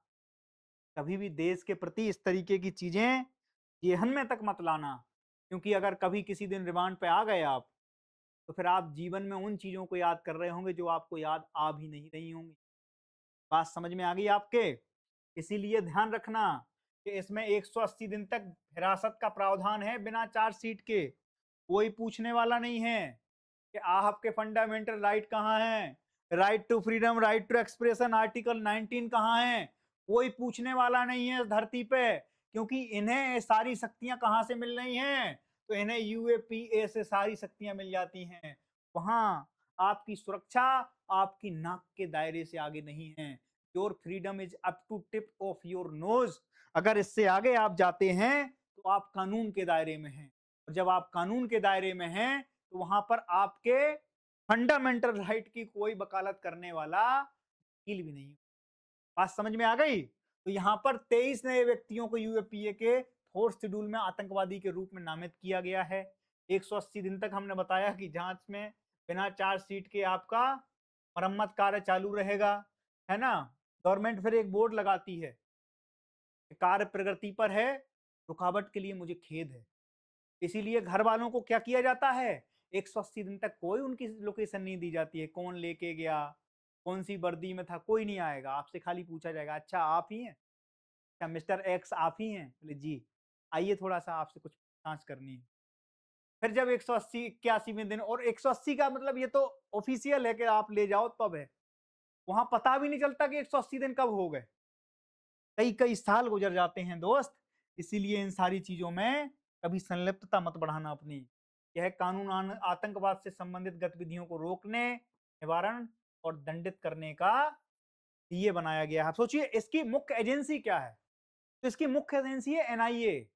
कभी भी देश के प्रति इस तरीके की चीजें जेहन में तक मत लाना, क्योंकि अगर कभी किसी दिन रिमांड पे आ गए आप, तो फिर आप जीवन में उन चीजों को याद कर रहे होंगे जो आपको याद आ भी नहीं रही होंगी। बात समझ में आ गई आपके? इसीलिए ध्यान रखना कि इसमें 180 दिन तक हिरासत का प्रावधान है बिना चार्जशीट के। कोई पूछने वाला नहीं है कि आपके फंडामेंटल राइट कहाँ हैं, right to freedom, right to expression, article 19 कहाँ है? कोई पूछने वाला नहीं है इस धरती पे, क्योंकि इन्हें ये सारी शक्तियां कहाँ से मिल रही हैं? तो इन्हें यूएपीए से सारी शक्तियां मिल जाती हैं। वहां आपकी सुरक्षा आपकी नाक के दायरे से आगे नहीं है। Your freedom is up to tip of your nose. अगर इससे आगे आप जाते हैं तो आप कानून के दायरे में हैं, और जब आप कानून के दायरे में हैं तो वहां पर आपके फंडामेंटल राइट की कोई वकालत करने वाला वकील भी नहीं। बात समझ में आ गई? तो यहाँ पर 23 नए व्यक्तियों को यूएपीए के फोर्थ शेड्यूल में आतंकवादी के रूप में नामित किया गया है। 180 दिन तक हमने बताया कि जांच में बिना चार्जशीट के आपका मरम्मत कार्य चालू रहेगा, है ना। गवर्नमेंट फिर एक बोर्ड लगाती है, कार्य प्रगति पर है, रुकावट के लिए मुझे खेद है। इसीलिए घर वालों को क्या किया जाता है, 180 दिन तक कोई उनकी लोकेशन नहीं दी जाती है, कौन लेके गया, कौन सी वर्दी में था, कोई नहीं आएगा। आपसे खाली पूछा जाएगा, अच्छा आप ही हैं, क्या मिस्टर एक्स आप ही हैं? बोले जी, आइए थोड़ा सा आपसे कुछ जांच करनी है। फिर जब 180 81वें दिन, और 180 का मतलब ये तो ऑफिशियल है कि आप ले जाओ तब है, वहां पता भी नहीं चलता कि 180 दिन कब हो गए, कई कई साल गुजर जाते हैं दोस्त। इसीलिए इन सारी चीजों में कभी संलिप्तता मत बढ़ाना अपनी। यह कानून आतंकवाद से संबंधित गतिविधियों को रोकने, निवारण और दंडित करने का ये बनाया गया है। आप सोचिए इसकी मुख्य एजेंसी क्या है, तो इसकी मुख्य एजेंसी है एनआईए,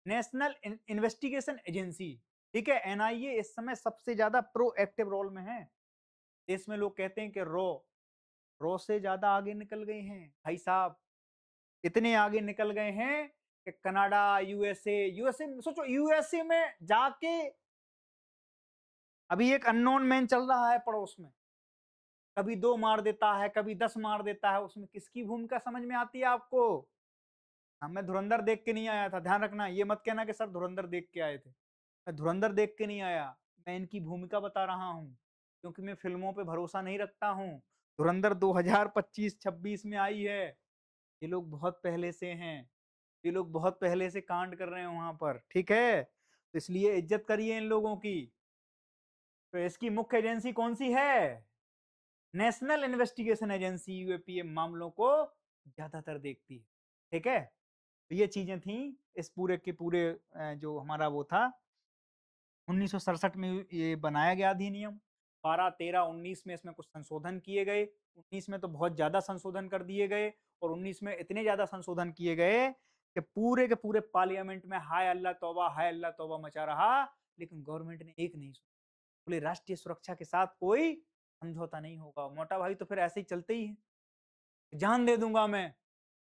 नेशनल इन्वेस्टिगेशन एजेंसी। ठीक है, एनआईए इस समय सबसे ज्यादा प्रोएक्टिव रोल में है। देश में लोग कहते हैं कि रॉ से ज्यादा आगे निकल गए हैं भाई साहब, इतने आगे निकल गए हैं कि कनाडा, यूएसए सोचो, यूएसए में जाके अभी एक अननोन मैन चल रहा है पड़ोस में, कभी 2 मार देता है, कभी 10 मार देता है, उसमें किसकी भूमिका समझ में आती है आपको? हाँ, मैं धुरंधर देख के नहीं आया था, ध्यान रखना, ये मत कहना कि सर धुरंधर देख के आए थे। मैं धुरंधर देख के नहीं आया, मैं इनकी भूमिका बता रहा हूँ, क्योंकि मैं फिल्मों पे भरोसा नहीं रखता हूँ। धुरंधर 2025-26 में आई है, ये लोग बहुत पहले से हैं, ये लोग बहुत पहले से कांड कर रहे हैं वहां पर, ठीक है। तो इसलिए इज्जत करिए इन लोगों की। तो इसकी मुख्य एजेंसी कौन सी है? नेशनल इन्वेस्टिगेशन एजेंसी, यूएपीए मामलों को ज्यादातर देखती है, ठीक है। तो ये चीजें थी इस पूरे के पूरे जो हमारा वो था 1967 में ये बनाया गया अधिनियम। 12, 13, 19 में इसमें कुछ संशोधन किए गए, 19 में तो बहुत ज्यादा संशोधन कर दिए गए, और 19 में इतने ज्यादा संशोधन किए गए कि पूरे के पूरे पार्लियामेंट में हाय अल्लाह तौबा मचा रहा, लेकिन गवर्नमेंट ने एक नहीं सुना। बोले राष्ट्रीय सुरक्षा के साथ कोई समझौता नहीं होगा, मोटा भाई तो फिर ऐसे ही चलते ही है, जान दे दूंगा मैं,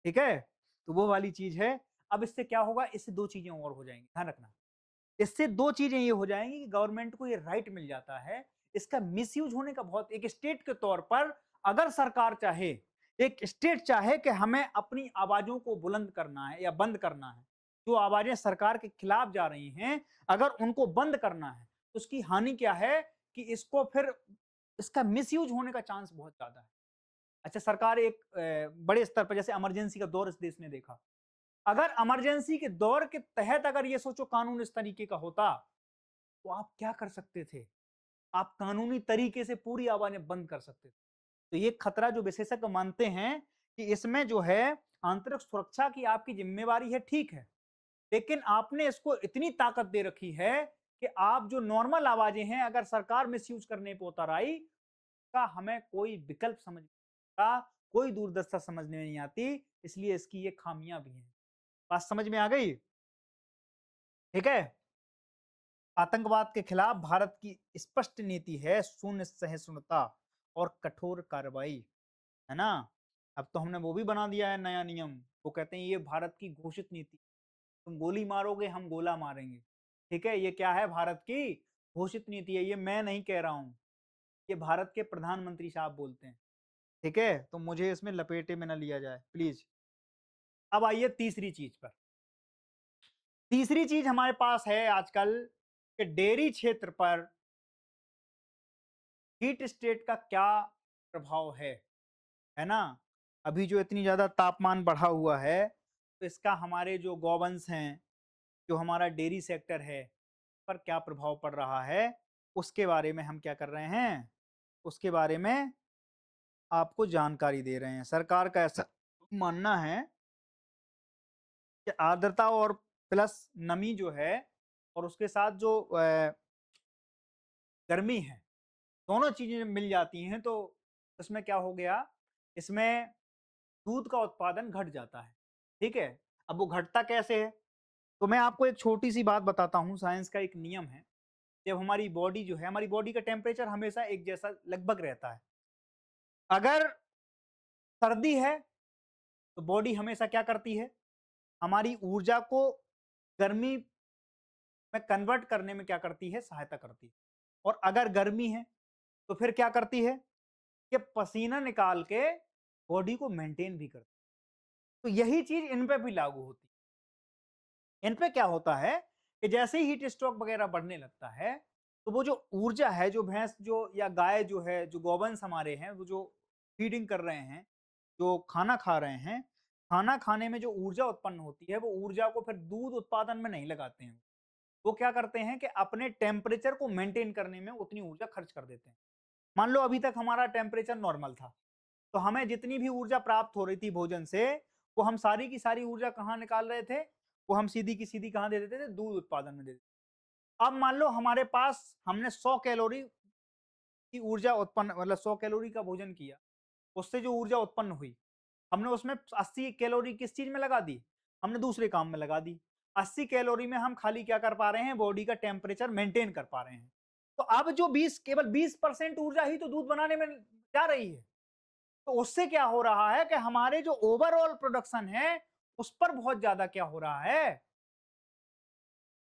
ठीक है। तो वो वाली चीज है। अब इससे क्या होगा, इससे दो चीजें और हो जाएंगी, ध्यान रखना। इससे दो चीजें ये हो जाएंगी कि गवर्नमेंट को ये राइट मिल जाता है, इसका मिसयूज होने का बहुत, एक स्टेट के तौर पर अगर सरकार चाहे, एक स्टेट चाहे कि हमें अपनी आवाजों को बुलंद करना है या बंद करना है, जो आवाजें सरकार के खिलाफ जा रही हैं अगर उनको बंद करना है, तो उसकी हानि क्या है कि इसको फिर इसका मिसयूज होने का चांस बहुत ज्यादा है। अच्छा, सरकार एक बड़े स्तर पर, जैसे इमरजेंसी का दौर इस देश ने देखा, अगर इमरजेंसी के दौर के तहत अगर ये सोचो कानून इस तरीके का होता, तो आप क्या कर सकते थे? आप कानूनी तरीके से पूरी आवाजें बंद कर सकते थे। तो ये खतरा जो विशेषज्ञ मानते हैं कि इसमें जो है आंतरिक सुरक्षा की आपकी जिम्मेवारी है, ठीक है, लेकिन आपने इसको इतनी ताकत दे रखी है कि आप जो नॉर्मल आवाजें हैं, अगर सरकार मिसयूज करने पर उतर आई, का हमें कोई विकल्प समझ नहीं आता, कोई दूरदर्शिता समझ में नहीं आती, इसलिए इसकी ये खामियां भी हैं। बात समझ में आ गई? ठीक है। आतंकवाद के खिलाफ भारत की स्पष्ट नीति है शून्य सहिष्णुता और कठोर कार्रवाई, है ना। अब तो हमने वो भी बना दिया है नया नियम, वो कहते हैं ये भारत की घोषित नीति, तुम गोली मारोगे हम गोला मारेंगे, ठीक है। ये क्या है, भारत की घोषित नीति है, ये मैं नहीं कह रहा हूं, ये भारत के प्रधानमंत्री साहब बोलते हैं, ठीक है। तो मुझे इसमें लपेटे में न लिया जाए प्लीज। अब आइए तीसरी चीज पर। तीसरी चीज हमारे पास है आजकल कि डेयरी क्षेत्र पर हीट स्टेट का क्या प्रभाव है ना। अभी जो इतनी ज्यादा तापमान बढ़ा हुआ है, तो इसका हमारे जो गौवंश हैं, जो हमारा डेयरी सेक्टर है, पर क्या प्रभाव पड़ रहा है, उसके बारे में हम क्या कर रहे हैं, उसके बारे में आपको जानकारी दे रहे हैं। सरकार का ऐसा मानना है कि आर्द्रता और प्लस नमी जो है, और उसके साथ जो गर्मी है, दोनों चीजें मिल जाती हैं, तो इसमें क्या हो गया, इसमें दूध का उत्पादन घट जाता है। ठीक है, अब वो घटता कैसे है? तो मैं आपको एक छोटी सी बात बताता हूँ, साइंस का एक नियम है। जब हमारी बॉडी जो है, हमारी बॉडी का टेम्परेचर हमेशा एक जैसा लगभग रहता है। अगर सर्दी है तो बॉडी हमेशा क्या करती है, हमारी ऊर्जा को गर्मी में कन्वर्ट करने में क्या करती है, सहायता करती है। और अगर गर्मी है तो फिर क्या करती है कि पसीना निकाल के बॉडी को मेंटेन भी करती है। तो यही चीज इन पे भी लागू होती है। इन पे क्या होता है कि जैसे ही हीट स्ट्रोक वगैरह बढ़ने लगता है, तो वो जो ऊर्जा है, जो भैंस जो या गाय जो है, जो गौवंश हमारे हैं, वो जो फीडिंग कर रहे हैं, जो खाना खा रहे हैं, खाना खाने में जो ऊर्जा उत्पन्न होती है, वो ऊर्जा को फिर दूध उत्पादन में नहीं लगाते हैं। वो क्या करते हैं कि अपने टेम्परेचर को मेंटेन करने में उतनी ऊर्जा खर्च कर देते हैं। मान लो अभी तक हमारा टेम्परेचर नॉर्मल था, तो हमें जितनी भी ऊर्जा प्राप्त हो रही थी भोजन से, वो हम सारी की सारी ऊर्जा कहाँ निकाल रहे थे? वो हम सीधी की सीधी कहाँ दे देते थे? दूध उत्पादन में दे देते। अब मान लो हमारे पास हमने 100 कैलोरी की ऊर्जा उत्पन्न, मतलब 100 कैलोरी का भोजन किया, उससे जो ऊर्जा उत्पन्न हुई, हमने उसमें 80 कैलोरी किस चीज में लगा दी? हमने दूसरे काम में लगा दी। 80 कैलोरी में हम खाली क्या कर पा रहे हैं? बॉडी का टेम्परेचर मेंटेन कर पा रहे हैं। तो अब जो 20, केवल 20% ऊर्जा ही तो दूध बनाने में जा रही है। तो उससे क्या हो रहा है कि हमारे जो ओवरऑल प्रोडक्शन है, उस पर बहुत ज्यादा क्या हो रहा है?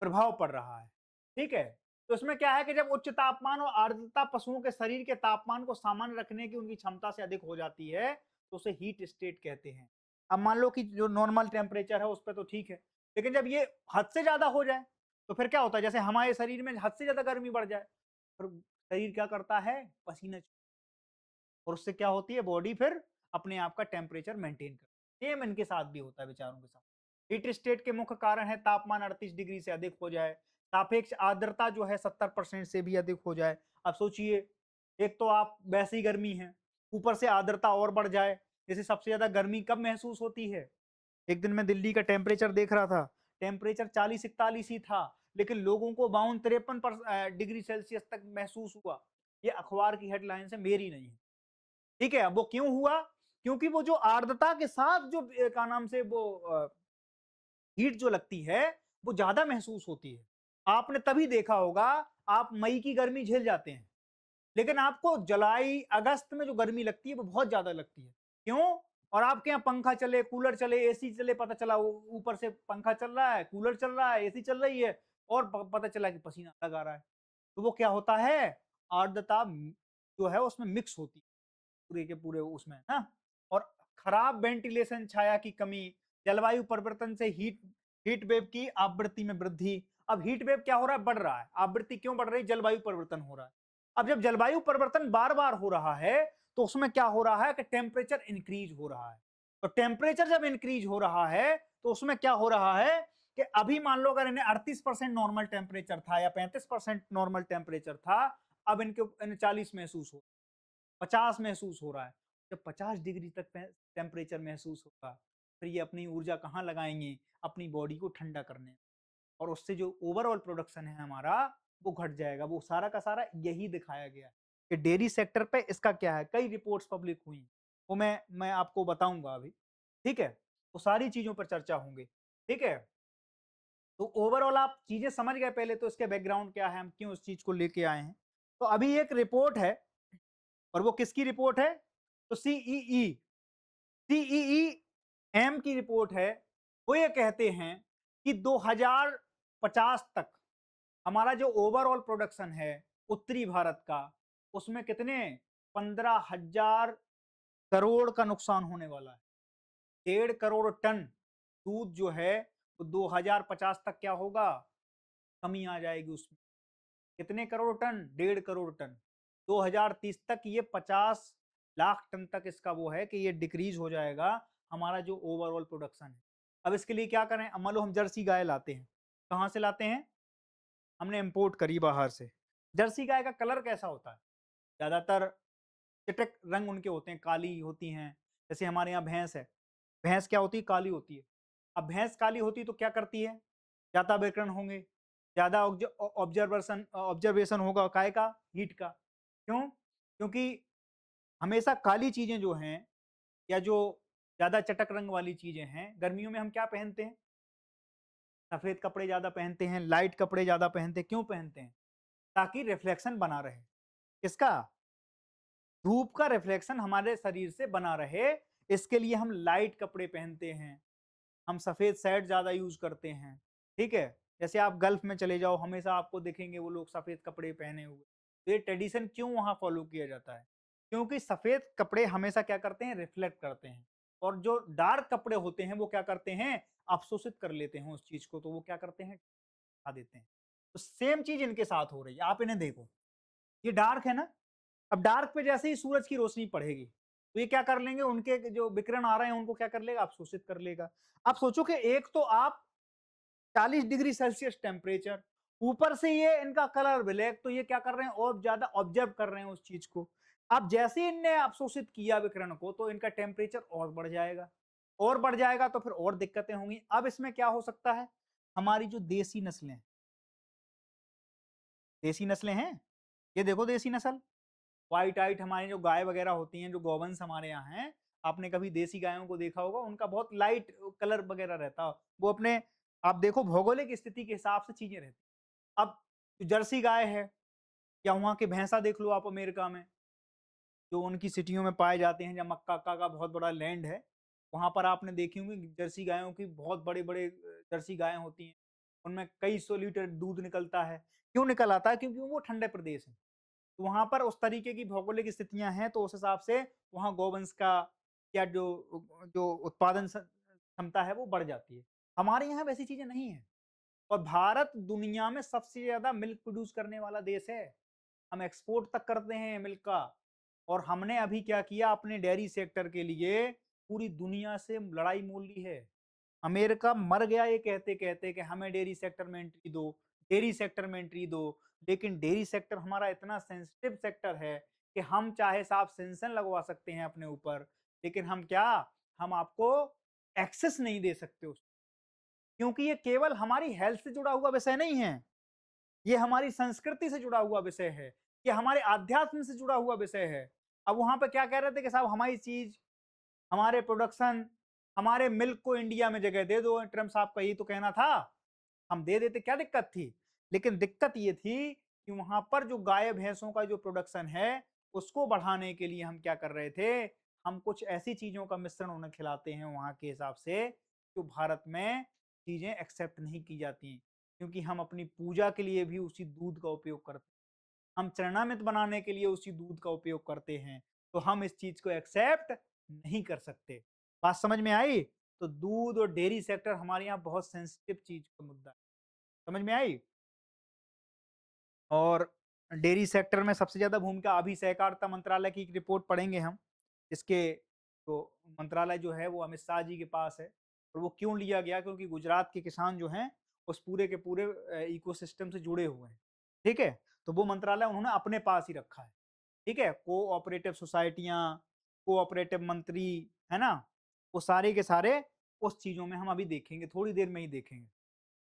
प्रभाव पड़ रहा है। ठीक है, तो इसमें क्या है कि जब उच्च तापमान और आर्द्रता पशुओं के शरीर के तापमान को सामान्य रखने की उनकी क्षमता से अधिक हो जाती है, तो उसे हीट स्टेट कहते हैं। अब मान लो कि जो नॉर्मल टेम्परेचर है उस पर तो ठीक है, लेकिन जब ये हद से ज्यादा हो जाए तो फिर क्या होता है? जैसे हमारे शरीर में हद से ज्यादा गर्मी बढ़ जाए, फिर शरीर क्या करता है? पसीना, और उससे क्या होती है? बॉडी फिर अपने आप का टेम्परेचर मेंटेन करती है। सेम इनके साथ भी होता है बेचारों के साथ। हीट स्टेट के मुख्य कारण है तापमान 38 डिग्री से अधिक हो जाए, सापेक्ष आर्द्रता जो है 70% से भी अधिक हो जाए। अब सोचिए, एक तो आप वैसे ही गर्मी है, ऊपर से आर्द्रता और बढ़ जाए। जैसे सबसे ज्यादा गर्मी कब महसूस होती है? एक दिन मैं दिल्ली का टेम्परेचर देख रहा था, टेम्परेचर 40-41 ही था, लेकिन लोगों को 52-53 डिग्री सेल्सियस तक महसूस हुआ। ये अखबार की हेडलाइन है, मेरी नहीं है। ठीक है, अब वो क्यों हुआ? क्योंकि वो जो आर्द्रता के साथ जो क्या नाम से वो हीट जो लगती है, वो ज्यादा महसूस होती है। आपने तभी देखा होगा, आप मई की गर्मी झेल जाते हैं, लेकिन आपको जुलाई अगस्त में जो गर्मी लगती है वो बहुत ज्यादा लगती है। क्यों? और आपके यहाँ पंखा चले, कूलर चले, एसी चले, पता चला ऊपर से पंखा चल रहा है, कूलर चल रहा है, एसी चल रही है, और पता चला कि पसीना अलग आ रहा है। तो वो क्या होता है? आर्द्रता जो है उसमें मिक्स होती है पूरे के पूरे उसमें ना। और खराब वेंटिलेशन, छाया की कमी, जलवायु परिवर्तन से हीट हीट वेव की आवृत्ति में वृद्धि। अब हीट वेव क्या हो रहा है? बढ़ रहा है। आवृत्ति क्यों बढ़ रही? जलवायु परिवर्तन हो रहा है। अब जब जलवायु परिवर्तन बार बार हो रहा है, तो उसमें क्या हो रहा है कि टेम्परेचर इंक्रीज हो रहा है। तो टेम्परेचर जब इंक्रीज हो रहा है, तो उसमें क्या हो रहा है कि अभी मान लो अगर इन्हें 38% नॉर्मल टेम्परेचर था या 35% नॉर्मल टेम्परेचर था, अब इन्हें 40 महसूस हो, 50 महसूस हो रहा है। जब 50 डिग्री तक टेम्परेचर महसूस होगा, फिर ये अपनी ऊर्जा कहाँ लगाएंगे? अपनी बॉडी को ठंडा करने। और उससे जो ओवरऑल प्रोडक्शन है हमारा, वो घट जाएगा। वो सारा का सारा यही दिखाया गया है कि डेयरी सेक्टर पे इसका क्या है, कई रिपोर्ट्स पब्लिक हुई, वो मैं आपको बताऊंगा अभी। ठीक है, तो सारी चीजों पर चर्चा होंगी। ठीक है, तो ओवरऑल आप चीजें समझ गए पहले, तो इसके बैकग्राउंड क्या है, हम क्यों उस चीज को लेके आए हैं। तो अभी एक रिपोर्ट है, और वो किसकी रिपोर्ट है? तो सीईई एम की रिपोर्ट है। वो ये कहते हैं कि 2050 तक हमारा जो ओवरऑल प्रोडक्शन है उत्तरी भारत का, उसमें कितने? 15,000 करोड़ का नुकसान होने वाला है। 1.5 करोड़ टन दूध जो है, वो 2050 तक क्या होगा? कमी आ जाएगी उसमें। कितने करोड़ टन? 1.5 करोड़ टन। 2030 तक ये 50 लाख टन तक इसका वो है कि ये डिक्रीज हो जाएगा हमारा जो ओवरऑल प्रोडक्शन है। अब इसके लिए क्या करें? अब मान लो हम जर्सी गाय लाते हैं, कहाँ से लाते हैं? हमने इंपोर्ट करी बाहर से। जर्सी गाय का कलर कैसा होता है? ज्यादातर चिटक रंग उनके होते हैं, काली होती हैं। जैसे हमारे यहाँ भैंस है, भैंस क्या होती है? काली होती है। अब भैंस काली होती है तो क्या करती है? ज्यादा विकिरण होंगे, ज्यादा ऑब्जर्वेशन होगा काय का? हीट का। क्यों? क्योंकि हमेशा काली चीजें जो हैं, या जो ज्यादा चटक रंग वाली चीजें हैं। गर्मियों में हम क्या पहनते हैं? सफेद कपड़े ज्यादा पहनते हैं, लाइट कपड़े ज्यादा पहनते हैं। क्यों पहनते हैं? ताकि रिफ्लेक्शन बना रहे। किसका? धूप का रिफ्लेक्शन हमारे शरीर से बना रहे, इसके लिए हम लाइट कपड़े पहनते हैं। हम सफेद शर्ट ज्यादा यूज करते हैं। ठीक है, जैसे आप गल्फ में चले जाओ, हमेशा आपको दिखेंगे वो लोग सफेद कपड़े पहने हुए। तो ये ट्रेडिशन क्यों वहां फॉलो किया जाता है? क्योंकि सफेद कपड़े हमेशा क्या करते हैं? रिफ्लेक्ट करते हैं। और जो डार्क कपड़े होते हैं वो क्या करते हैं? अवशोषित कर लेते हैं उस चीज को, तो वो क्या करते हैं? हटा देते हैं। तो सेम चीज इनके साथ हो रही है। आप इन्हें देखो, ये डार्क है ना, अब डार्क पे जैसे ही सूरज की रोशनी पड़ेगी तो ये क्या कर लेंगे? उनके जो विकिरण आ रहे हैं उनको क्या कर लेगा? अवशोषित कर लेगा। आप सोचो कि एक तो आप 40 डिग्री सेल्सियस टेम्परेचर, ऊपर से ये इनका कलर ब्लैक, तो ये क्या कर रहे हैं? और ज्यादा ऑब्जर्व कर रहे हैं उस चीज को। अब जैसे ही इनने अवशोषित किया विकिरण को, तो इनका टेम्परेचर और बढ़ जाएगा। और बढ़ जाएगा तो फिर और दिक्कतें होंगी। अब इसमें क्या हो सकता है? हमारी जो देसी नस्लें, देसी नस्लें हैं, ये देखो देसी नस्ल, व्हाइट आइट हमारी जो गाय वगैरह होती हैं, जो गौवंश हमारे यहाँ हैं, आपने कभी देसी गायों को देखा होगा, उनका बहुत लाइट कलर वगैरह रहता है। वो अपने, आप देखो भौगोलिक स्थिति के हिसाब से चीजें रहती। अब जो जर्सी गाय है, या वहाँ के भैंसा देख लो आप अमेरिका में, जो उनकी सिटियों में पाए जाते हैं, जहाँ मक्का का बहुत बड़ा लैंड है, वहाँ पर आपने देखी होंगी जर्सी गायों की बहुत बड़े-बड़े जर्सी गायें होती हैं। उनमें कई सौ लीटर दूध निकलता है। क्यों निकल आता है? क्योंकि वो ठंडे प्रदेश है। तो वहाँ पर उस तरीके की भौगोलिक स्थितियाँ हैं, तो उस हिसाब से वहाँ गौवंश का या जो जो उत्पादन क्षमता है वो बढ़ जाती है। हमारे यहाँ वैसी चीज़ें नहीं हैं। और भारत दुनिया में सबसे ज़्यादा मिल्क प्रोड्यूस करने वाला देश है। हम एक्सपोर्ट तक करते हैं मिल्क का। और हमने अभी क्या किया? अपने डेयरी सेक्टर के लिए पूरी दुनिया से लड़ाई मोल ली है। अमेरिका मर गया ये कहते-कहते कि हमें डेयरी सेक्टर में एंट्री दो, डेयरी सेक्टर में एंट्री दो। लेकिन डेयरी सेक्टर हमारा इतना सेंसिटिव सेक्टर है कि हम चाहे साहब सेंसन लगवा सकते हैं अपने ऊपर, लेकिन हम क्या, हम आपको एक्सेस नहीं दे सकते उसको। क्योंकि ये केवल हमारी हेल्थ से जुड़ा हुआ विषय नहीं है, ये हमारी संस्कृति से जुड़ा हुआ विषय है, ये हमारे आध्यात्म से जुड़ा हुआ विषय है। अब वहाँ पे क्या कह रहे थे कि साहब हमारी चीज़, हमारे प्रोडक्शन, हमारे मिल्क को इंडिया में जगह दे दो, ट्रम्प साहब का यही तो कहना था। हम दे देते, क्या दिक्कत थी? लेकिन दिक्कत ये थी कि वहाँ पर जो गाय भैंसों का जो प्रोडक्शन है, उसको बढ़ाने के लिए हम क्या कर रहे थे? हम कुछ ऐसी चीज़ों का मिश्रण उन्हें खिलाते हैं वहाँ के हिसाब से, जो भारत में चीज़ें एक्सेप्ट नहीं की जाती। क्योंकि हम अपनी पूजा के लिए भी उसी दूध का उपयोग करते हैं, हम चरणामृत बनाने के लिए उसी दूध का उपयोग करते हैं, तो हम इस चीज़ को एक्सेप्ट नहीं कर सकते। बात समझ में आई? तो दूध और डेयरी सेक्टर हमारे यहाँ बहुत सेंसिटिव चीज़ का मुद्दा है। समझ में आई? और डेयरी सेक्टर में सबसे ज़्यादा भूमिका, अभी सहकारिता मंत्रालय की एक रिपोर्ट पढ़ेंगे हम। इसके तो मंत्रालय जो है वो अमित शाह जी के पास है। और वो क्यों लिया गया? क्योंकि गुजरात के किसान जो हैं, उस पूरे के पूरे इकोसिस्टम से जुड़े हुए हैं। ठीक है? तो वो मंत्रालय उन्होंने अपने पास ही रखा है। ठीक है? कोऑपरेटिव सोसाइटियाँ, कोऑपरेटिव मंत्री, है ना? वो सारे के सारे उस चीज़ों में हम अभी देखेंगे, थोड़ी देर में ही देखेंगे।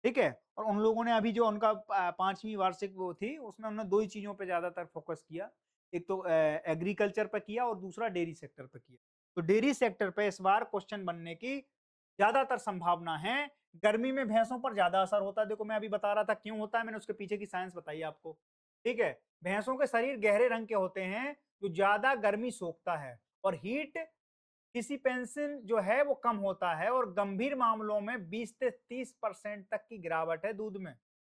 ठीक है? और उन लोगों ने अभी जो उनका 5वीं वार्षिक वो थी, उसमें उन्होंने 2 ही चीज़ों पे ज़्यादातर फ़ोकस किया। एक तो एग्रीकल्चर पे किया और दूसरा डेयरी सेक्टर पे किया। तो डेयरी सेक्टर पे इस बार क्वेश्चन बनने की ज़्यादातर संभावना है। गर्मी में भैंसों पर ज़्यादा असर होता है। देखो मैं अभी बता रहा था क्यों होता है, मैंने उसके पीछे की साइंस बताई आपको। ठीक है? भैंसों के शरीर गहरे रंग के होते हैं, जो ज़्यादा गर्मी सोखता है और हीट डिसिपेंशन जो है वो कम होता है। और गंभीर मामलों में 20 से 30% तक की गिरावट है दूध में।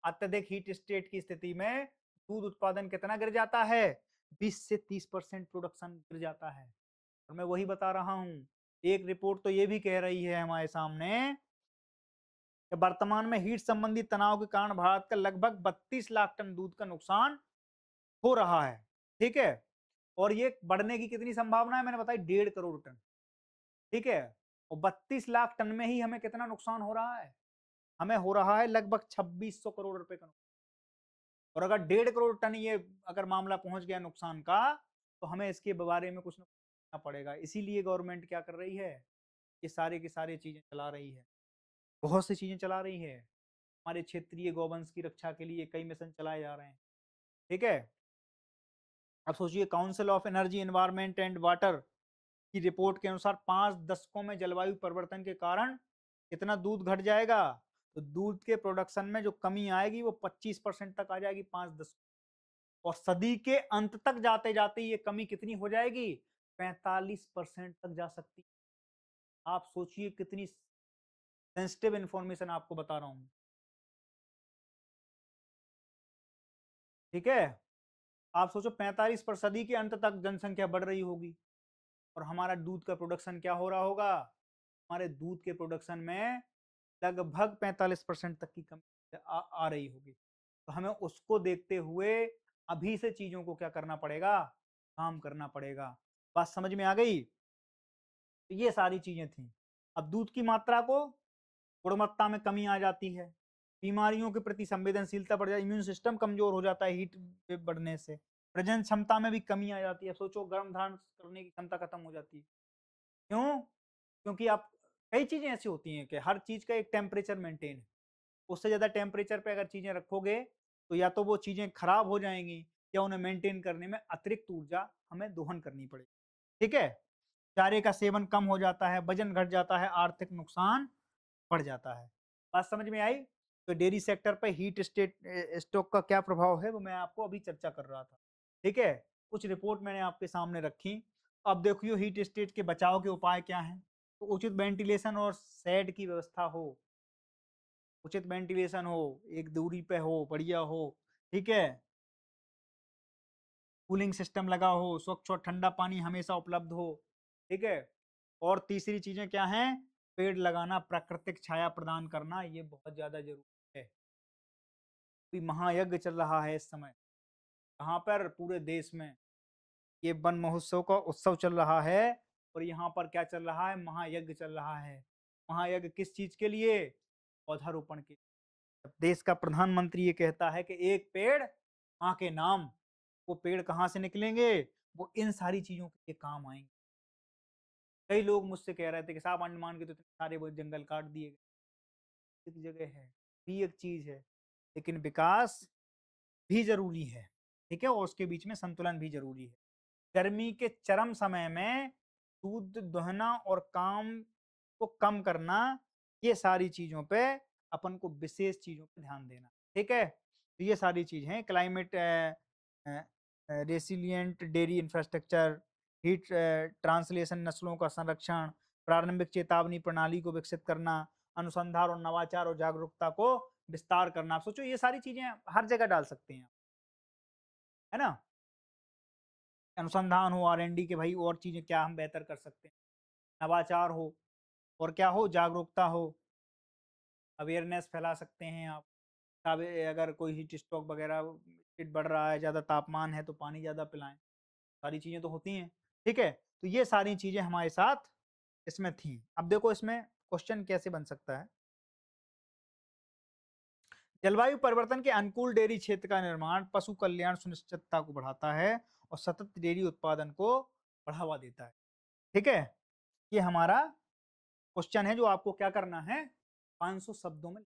अत्यधिक हीट स्टेट की स्थिति में दूध उत्पादन कितना गिर जाता है? 20 से 30% प्रोडक्शन गिर जाता है। और मैं वही बता रहा हूँ। एक रिपोर्ट तो ये भी कह रही है हमारे सामने कि वर्तमान में हीट संबंधी तनाव के कारण भारत का लगभग 32 लाख टन दूध का नुकसान हो रहा है। ठीक है? और ये बढ़ने की कितनी संभावना है? मैंने बताई 1.5 करोड़ टन। ठीक है? और 32 लाख टन में ही हमें कितना नुकसान हो रहा है? हमें हो रहा है लगभग 2600 करोड़ रुपए का नुकसान। और अगर 1.5 करोड़ टन ये अगर मामला पहुंच गया नुकसान का, तो हमें इसके बारे में कुछ ना करना पड़ेगा। इसीलिए गवर्नमेंट क्या कर रही है? ये सारे की सारी चीजें चला रही है। बहुत सी चीजें चला रही है। हमारे क्षेत्रीय गौवंश की रक्षा के लिए कई मिशन चलाए जा रहे हैं। ठीक है? अब सोचिए, council of energy environment and water की रिपोर्ट के अनुसार 5 दशकों में जलवायु परिवर्तन के कारण कितना दूध घट जाएगा, तो दूध के प्रोडक्शन में जो कमी आएगी वो 25% तक आ जाएगी 5 दशक, और सदी के अंत तक जाते जाते ये कमी कितनी हो जाएगी, 45% तक जा सकती है। आप सोचिए कितनी सेंसिटिव इंफॉर्मेशन आपको बता रहा हूं। ठीक है, आप सोचो 45 पर सदी के अंत तक जनसंख्या बढ़ रही होगी, और हमारा दूध का प्रोडक्शन क्या हो रहा होगा, हमारे दूध के प्रोडक्शन में लगभग 45% तक की कमी आ रही होगी। तो हमें उसको देखते हुए अभी से चीजों को क्या करना पड़ेगा, काम करना पड़ेगा। बात समझ में आ गई? तो ये सारी चीजें थी। अब दूध की मात्रा को गुणवत्ता में कमी आ जाती है, बीमारियों के प्रति संवेदनशीलता बढ़ जाती है, इम्यून सिस्टम कमजोर हो जाता है हीट वेव बढ़ने से, प्रजनन क्षमता में भी कमी आ जाती है। सोचो गर्भ धारण करने की क्षमता खत्म हो जाती है। क्यों? क्योंकि आप कई चीजें ऐसी होती हैं कि हर चीज का एक टेम्परेचर मेंटेन है, उससे ज्यादा टेम्परेचर पे अगर चीजें रखोगे तो या तो वो चीजें खराब हो जाएंगी, या उन्हें मेंटेन करने में अतिरिक्त ऊर्जा हमें दोहन करनी पड़ेगी। ठीक है, चारे का सेवन कम हो जाता है, वजन घट जाता है, आर्थिक नुकसान बढ़ जाता है। बात समझ में आई? तो डेयरी सेक्टर पर हीट स्टेट स्टॉक का क्या प्रभाव है वो मैं आपको अभी चर्चा कर रहा था। ठीक है, कुछ रिपोर्ट मैंने आपके सामने रखी। अब देखियो हीट स्टेट के बचाव के उपाय क्या हैं। तो उचित वेंटिलेशन और शेड की व्यवस्था हो, उचित वेंटिलेशन हो, एक दूरी पे हो, बढ़िया हो। ठीक है, कूलिंग सिस्टम लगा हो, स्वच्छ और ठंडा पानी हमेशा उपलब्ध हो। ठीक है, और तीसरी चीजें क्या हैं, पेड़ लगाना, प्राकृतिक छाया प्रदान करना, ये बहुत ज्यादा जरूरी है। अभी महायज्ञ चल रहा है इस समय, कहाँ पर, पूरे देश में ये वन महोत्सव का उत्सव चल रहा है, और यहाँ पर क्या चल रहा है, महायज्ञ चल रहा है। महायज्ञ किस चीज के लिए, पौधारोपण के। देश का प्रधानमंत्री ये कहता है कि एक पेड़ माँ के नाम, वो पेड़ कहाँ से निकलेंगे, वो इन सारी चीजों के काम आएंगे। कई लोग मुझसे कह रहे थे कि साहब अंडमान के तो इतने सारे वो जंगल काट दिए गए। एक जगह है, भी एक चीज है, लेकिन विकास भी जरूरी है। ठीक है, और उसके बीच में संतुलन भी जरूरी है। गर्मी के चरम समय में दूध दोहना और काम को कम करना, ये सारी चीजों पे अपन को विशेष चीजों पे ध्यान देना। ठीक है, तो ये सारी चीज हैं, climate resilient dairy infrastructure, heat translation, नस्लों का संरक्षण, प्रारंभिक चेतावनी प्रणाली को विकसित करना, अनुसंधान और नवाचार और जागरूकता को विस्तार करना। आप सोचो ये सारी चीजें हर जगह डाल सकते हैं, है ना। अनुसंधान हो, R&D के भाई और चीजें क्या हम बेहतर कर सकते हैं, नवाचार हो, और क्या हो, जागरूकता हो, अवेयरनेस फैला सकते हैं आप। अब अगर कोई हीट स्ट्रोक वगैरह हीट बढ़ रहा है, ज़्यादा तापमान है, तो पानी ज़्यादा पिलाएं, सारी चीज़ें तो होती हैं। ठीक है, तो ये सारी चीज़ें हमारे साथ इसमें थी। अब देखो इसमें क्वेश्चन कैसे बन सकता है। जलवायु परिवर्तन के अनुकूल डेयरी क्षेत्र का निर्माण पशु कल्याण सुनिश्चितता को बढ़ाता है और सतत डेयरी उत्पादन को बढ़ावा देता है। ठीक है, ये हमारा क्वेश्चन है जो आपको क्या करना है, 500 शब्दों में।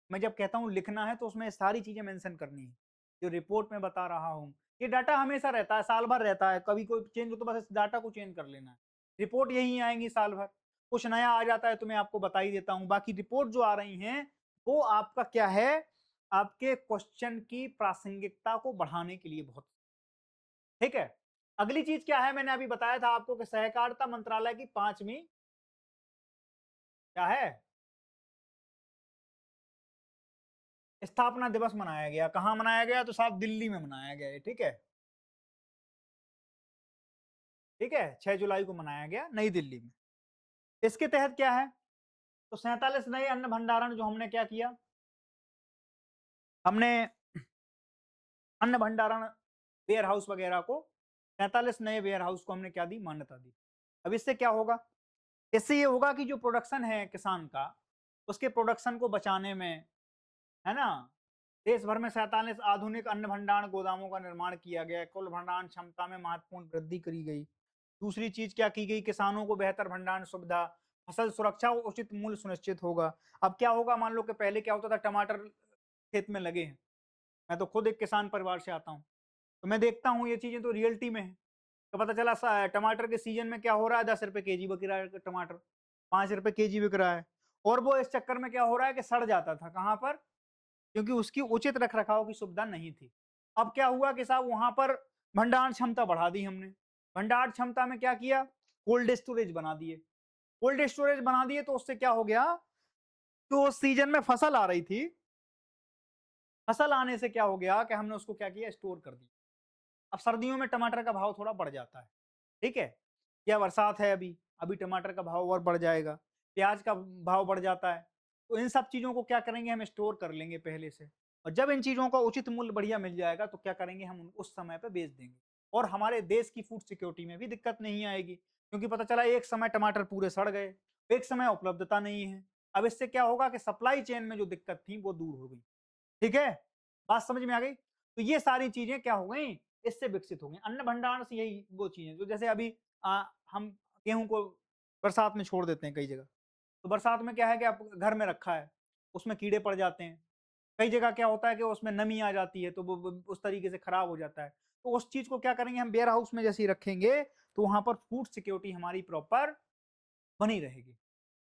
मैं जब कहता हूँ लिखना है तो उसमें सारी चीजें मेंशन करनी है जो रिपोर्ट में बता रहा हूँ। ये डाटा हमेशा रहता है, साल भर रहता है, कभी कोई चेंज हो तो बस इस डाटा को चेंज कर लेना है। रिपोर्ट यही आएंगी साल भर, कुछ नया आ जाता है तो मैं आपको बता ही देता हूँ। बाकी रिपोर्ट जो आ रही हैं वो आपका क्या है, आपके क्वेश्चन की प्रासंगिकता को बढ़ाने के लिए बहुत। ठीक है, अगली चीज क्या है, मैंने अभी बताया था आपको कि सहकारिता मंत्रालय की 5वीं क्या है, स्थापना दिवस मनाया गया। कहाँ मनाया गया, तो साहब दिल्ली में मनाया गया है। ठीक है, ठीक है, 6 जुलाई को मनाया गया नई दिल्ली में। इसके तहत क्या है, तो 47 नए अन्न भंडारण जो हमने क्या किया, हमने अन्न भंडारण वेयर हाउस वगैरह को, 47 नए वेयर हाउस को हमने क्या दी, मान्यता दी। अब इससे क्या होगा, इससे ये होगा कि जो प्रोडक्शन है किसान का, उसके प्रोडक्शन को बचाने में, है ना, देश भर में 47 आधुनिक अन्न भंडारण गोदामों का निर्माण किया गया, कुल भंडारण क्षमता में महत्वपूर्ण वृद्धि करी गई। दूसरी चीज क्या की गई, किसानों को बेहतर भंडारण सुविधा, फसल सुरक्षा और उचित मूल्य सुनिश्चित होगा। अब क्या होगा, मान लो कि पहले क्या होता था, टमाटर खेत में लगे हैं, मैं तो खुद एक किसान परिवार से आता हूँ, तो मैं देखता हूँ ये चीजें तो रियलिटी में है। तो पता चला टमाटर के सीजन में क्या हो रहा है, 10 रुपए केजी बिक रहा है टमाटर, 5 रुपए केजी बिक रहा है। और वो इस चक्कर में क्या हो रहा है कि सड़ जाता था, कहाँ पर? क्योंकि उसकी उचित रख-रखाव की सुविधा नहीं थी। अब क्या हुआ कि साहब वहाँ पर भंडारण क्षमता बढ़ा दी हमने। भंडारण क्षमता में क्या किया? कोल्ड स्टोरेज बना दिए। कोल्ड स्टोरेज बना दिए तो उससे क्या हो गया, तो उस सीजन में फसल आ रही थी, फसल आने से क्या हो गया कि हमने उसको क्या किया, स्टोर कर दिया। अब सर्दियों में टमाटर का भाव थोड़ा बढ़ जाता है, ठीक है? या बरसात है अभी, अभी टमाटर का भाव और बढ़ जाएगा, प्याज का भाव बढ़ जाता है। तो इन सब चीज़ों को क्या करेंगे, हम स्टोर कर लेंगे पहले से, और जब इन चीज़ों का उचित मूल्य बढ़िया मिल जाएगा तो क्या करेंगे, हम उनको उस समय पे बेच देंगे। और हमारे देश की फूड सिक्योरिटी में भी दिक्कत नहीं आएगी, क्योंकि पता चला एक समय टमाटर पूरे सड़ गए, एक समय उपलब्धता नहीं है। अब इससे क्या होगा कि सप्लाई चेन में जो दिक्कत थी वो दूर हो गई। ठीक है? बात समझ में आ गई? तो ये सारी चीज़ें क्या हो गई, इससे विकसित हो गई। अन्न भंडारण से यही वो चीज़ें जो जैसे अभी हम गेहूँ को बरसात में छोड़ देते हैं कई जगह। तो बरसात में क्या है कि आप घर में रखा है, उसमें कीड़े पड़ जाते हैं। कई जगह क्या होता है कि उसमें नमी आ जाती है तो वो उस तरीके से खराब हो जाता है। तो उस चीज़ को क्या करेंगे, हम वेयर हाउस में जैसे ही रखेंगे, तो वहाँ पर फूड सिक्योरिटी हमारी प्रॉपर बनी रहेगी।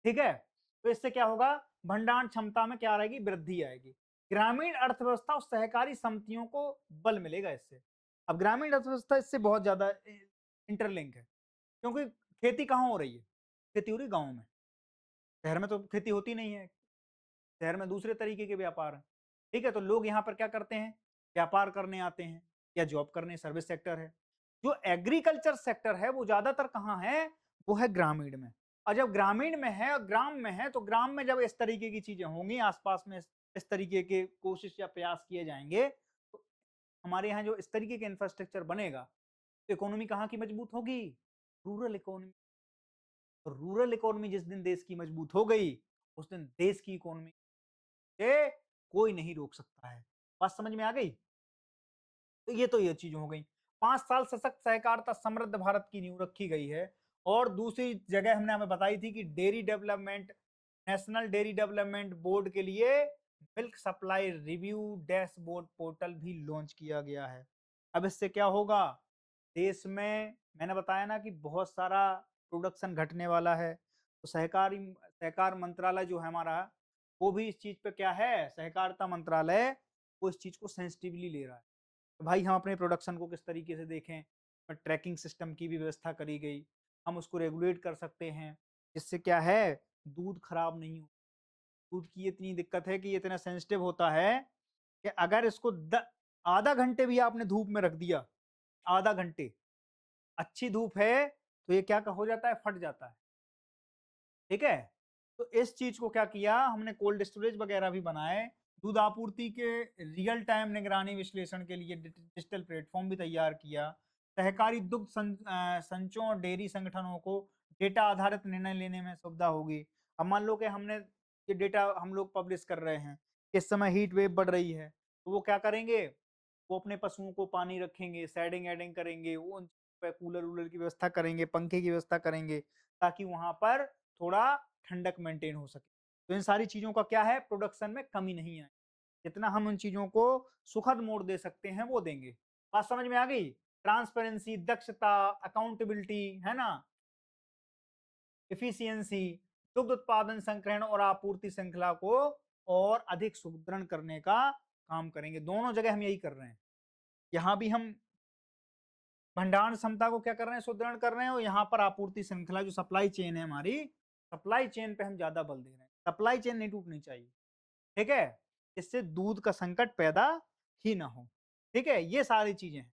ठीक है? तो इससे क्या होगा, भंडारण क्षमता में क्या आएगी, वृद्धि आएगी। ग्रामीण अर्थव्यवस्था और सहकारी समितियों को बल मिलेगा इससे। अब ग्रामीण अर्थव्यवस्था इससे बहुत ज़्यादा इंटरलिंक है, क्योंकि खेती कहाँ हो रही है? खेती हो रही है गाँव में। शहर में तो खेती होती नहीं है, शहर में दूसरे तरीके के व्यापार हैं। ठीक है? तो लोग यहाँ पर क्या करते हैं, व्यापार करने आते हैं या जॉब करने, सर्विस सेक्टर है। जो एग्रीकल्चर सेक्टर है वो ज़्यादातर कहाँ है? वो है ग्रामीण में। और जब ग्रामीण में है और ग्राम में है, तो ग्राम में जब इस तरीके की चीज़ें होंगी, आस-पास में इस तरीके के कोशिश या प्रयास किए जाएँगे, तो हमारे यहाँ जो इस तरीके का इंफ्रास्ट्रक्चर बनेगा, तो इकोनॉमी कहाँ की मजबूत होगी? Rural economy. और रूरल इकोनॉमी जिस दिन देश की मजबूत हो गई, उस दिन देश की इकोनॉमी के कोई नहीं रोक सकता है। बात समझ में आ गई? तो ये चीज़ हो गई। 5 साल सशक्त सहकारिता समृद्ध भारत की नींव रखी गई है। और दूसरी जगह हमने हमें बताई थी कि dairy development, national dairy development board के लिए milk supply review dashboard portal भी लॉन्च किया गया है। अब इससे क्या होगा? देश में मैंने बताया ना कि बहुत सारा प्रोडक्शन घटने वाला है। तो सहकार मंत्रालय जो है हमारा, वो भी इस चीज़ पे क्या है, सहकारिता मंत्रालय, वो इस चीज़ को सेंसिटिवली ले रहा है। तो भाई हम अपने प्रोडक्शन को किस तरीके से देखें, ट्रैकिंग सिस्टम की भी व्यवस्था करी गई। हम उसको रेगुलेट कर सकते हैं, जिससे क्या है, दूध खराब नहीं हो। दूध की इतनी दिक्कत है कि ये इतना सेंसिटिव होता है कि अगर इसको आधा घंटे भी आपने धूप में रख दिया, आधा घंटे, अच्छी धूप है, तो ये क्या हो जाता है, फट जाता है। ठीक है? तो इस चीज़ को क्या किया, हमने कोल्ड स्टोरेज वगैरह भी बनाए। दूध आपूर्ति के रियल टाइम निगरानी विश्लेषण के लिए डिजिटल प्लेटफ़ॉर्म भी तैयार किया। सहकारी दुग्ध संचों और डेयरी संगठनों को डेटा आधारित निर्णय लेने में सुविधा होगी। अब मान लो कि हमने ये डेटा हम लोग पब्लिश कर रहे हैं, इस समय हीट वेव बढ़ रही है, तो वो क्या करेंगे, वो अपने पशुओं को पानी रखेंगे, शेडिंग-एडिंग करेंगे, वो उन पे कूलर-वूलर की व्यवस्था करेंगे, पंखे की व्यवस्था करेंगे, ताकि वहाँ पर थोड़ा ठंडक मेंटेन हो सके। तो इन सारी चीज़ों का क्या है, प्रोडक्शन में कमी नहीं आए। जितना हम उन चीज़ों को सुखद मोड़ दे सकते हैं, वो देंगे। बात समझ में आ गई? ट्रांसपेरेंसी, दक्षता, अकाउंटेबिलिटी, है ना? एफिशिएंसी, दुग्ध उत्पादन, संग्रहण और आपूर्ति श्रृंखला को और अधिक सुदृढ़ करने का काम करेंगे। दोनों जगह हम यही कर रहे हैं। यहाँ भी हम भंडारण क्षमता को क्या कर रहे हैं, सुदृढ़ कर रहे हैं, और यहाँ पर आपूर्ति श्रृंखला जो सप्लाई चेन है हमारी, सप्लाई चेन पे हम ज्यादा बल दे रहे हैं। सप्लाई चेन नहीं टूटनी चाहिए। ठीक है? इससे दूध का संकट पैदा ही ना हो। ठीक है? ये सारी चीजें हैं।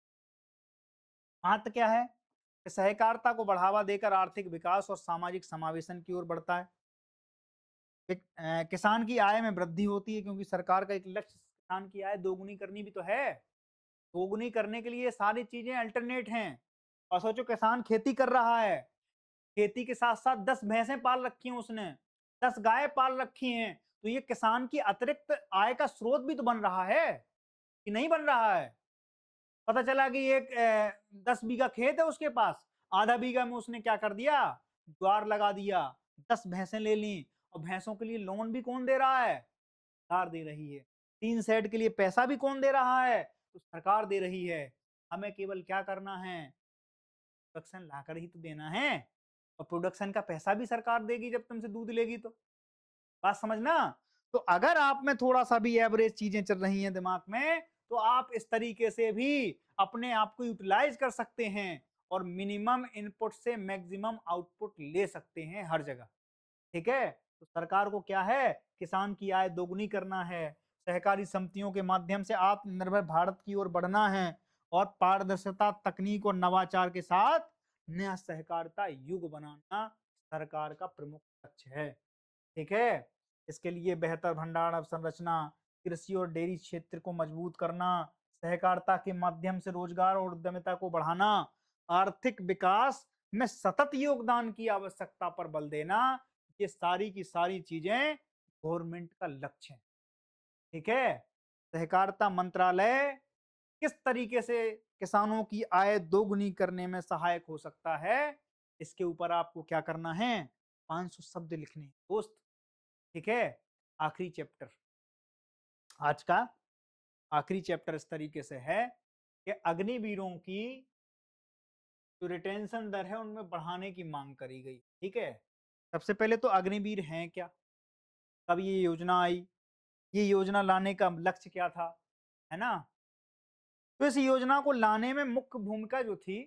महत्व क्या है कि सहकारिता को बढ़ावा देकर आर्थिक विकास और सामाजिक समावेशन की ओर बढ़ता है। किसान की आय में वृद्धि होती है, क्योंकि सरकार का एक लक्ष्य किसान की आय दोगुनी करनी भी तो है। दोगुनी करने के लिए सारी चीजें अल्टरनेट हैं। और सोचो, किसान खेती कर रहा है, खेती के साथ-साथ 10 भैंसें पाल रखी हैं उसने, 10 गाय पाल रखी हैं, तो ये किसान की अतिरिक्त आय का स्रोत भी तो बन रहा है, कि नहीं बन रहा है? पता चला कि एक 10 बीघा खेत है उसके पास, आधा बीघा में उसने क्या कर दिया, ज्वार लगा दिया, 10 भैंसें ले लीं, और भैंसों के लिए लोन भी कौन दे रहा है? सरकार दे रही है। टीन शेड के लिए पैसा भी कौन दे रहा है? तो सरकार दे रही है। हमें केवल क्या करना है, प्रोडक्शन लाकर ही तो देना है, और प्रोडक्शन का पैसा भी सरकार देगी जब तुमसे दूध लेगी तो। बात समझना। तो अगर आप में थोड़ा सा भी एवरेज चीजें चल रही हैं दिमाग में, तो आप इस तरीके से भी अपने आप को यूटिलाइज कर सकते हैं और मिनिमम इनपुट से मैक्सिमम आउटपुट ले सकते हैं हर जगह। ठीक है। तो सरकार को क्या है, किसान की आय दोगुनी करना है, सहकारी समितियों के माध्यम से आत्मनिर्भर भारत की ओर बढ़ना है, और पारदर्शिता, तकनीक और नवाचार के साथ नया सहकारिता युग बनाना सरकार का प्रमुख लक्ष्य है। ठीक है। इसके लिए बेहतर भंडारण अवसंरचना, कृषि और डेयरी क्षेत्र को मजबूत करना, सहकारिता के माध्यम से रोजगार और उद्यमिता को बढ़ाना, आर्थिक विकास में सतत योगदान की आवश्यकता पर बल देना, ये सारी की सारी चीजें गवर्नमेंट का लक्ष्य है। ठीक है। सहकारिता मंत्रालय किस तरीके से किसानों की आय दोगुनी करने में सहायक हो सकता है, इसके ऊपर आपको क्या करना है, 500 शब्द लिखने हैं दोस्त। ठीक है। आखिरी चैप्टर, आज का आखिरी चैप्टर इस तरीके से है कि अग्निवीरों की जो रिटेंशन दर है उनमें बढ़ाने की मांग करी गई। ठीक है। सबसे पहले तो अग्निवीर हैं क्या, कब ये योजना आई, ये योजना लाने का लक्ष्य क्या था, है ना। तो इस योजना को लाने में मुख्य भूमिका जो थी,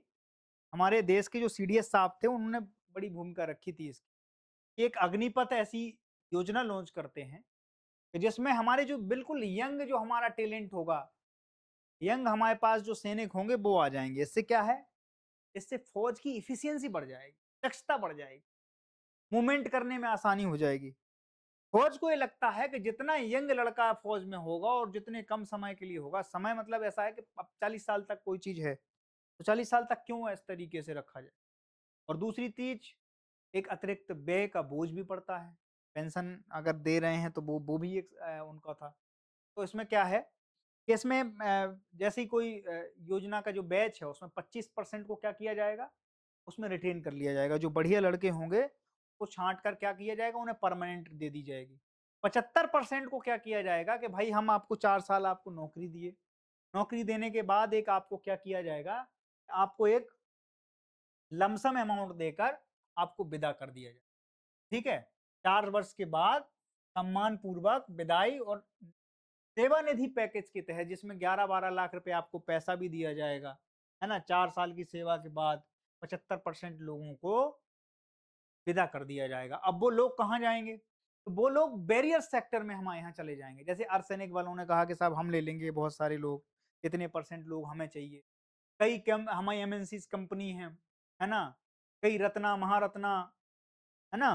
हमारे देश के जो सीडीएस साहब थे उन्होंने बड़ी भूमिका रखी थी इसकी। एक अग्निपथ ऐसी योजना लॉन्च करते हैं कि जिसमें हमारे जो बिल्कुल यंग जो हमारा टैलेंट होगा, यंग हमारे पास जो सैनिक होंगे वो आ जाएंगे। इससे क्या है, इससे फौज की इफिशियंसी बढ़ जाएगी, दक्षता बढ़ जाएगी, मूवमेंट करने में आसानी हो जाएगी। फौज को ये लगता है कि जितना यंग लड़का फौज में होगा और जितने कम समय के लिए होगा, समय मतलब ऐसा है कि अब 40 साल तक कोई चीज है तो 40 साल तक क्यों इस तरीके से रखा जाए। और दूसरी चीज, एक अतिरिक्त व्यय का बोझ भी पड़ता है, पेंशन अगर दे रहे हैं तो वो भी एक उनका था। तो इसमें क्या है कि इसमें जैसे ही कोई योजना का जो बैच है उसमें 25% को क्या किया जाएगा, उसमें रिटेन कर लिया जाएगा। जो बढ़िया लड़के होंगे वो छांट कर क्या किया जाएगा, उन्हें परमानेंट दे दी जाएगी। 75% को क्या किया जाएगा कि भाई हम आपको 4 साल आपको नौकरी दिए, नौकरी देने के बाद एक आपको क्या किया जाएगा, आपको एक लमसम अमाउंट देकर आपको विदा कर दिया जाए। ठीक है। 4 वर्ष के बाद सम्मान पूर्वक विदाई और सेवानिधि पैकेज के तहत जिसमें 11-12 लाख रुपए आपको पैसा भी दिया जाएगा, है ना। 4 साल की सेवा के बाद 75% लोगों को विदा कर दिया जाएगा। अब वो लोग कहाँ जाएंगे, तो वो लोग बैरियर सेक्टर में हमारे यहाँ चले जाएंगे। जैसे अर्धसैनिक वालों ने कहा कि साहब हम ले लेंगे बहुत सारे लोग, इतने परसेंट लोग हमें चाहिए। कई कम हमारी एमएनसी कंपनी है ना, कई रत्ना महारत्ना, है ना,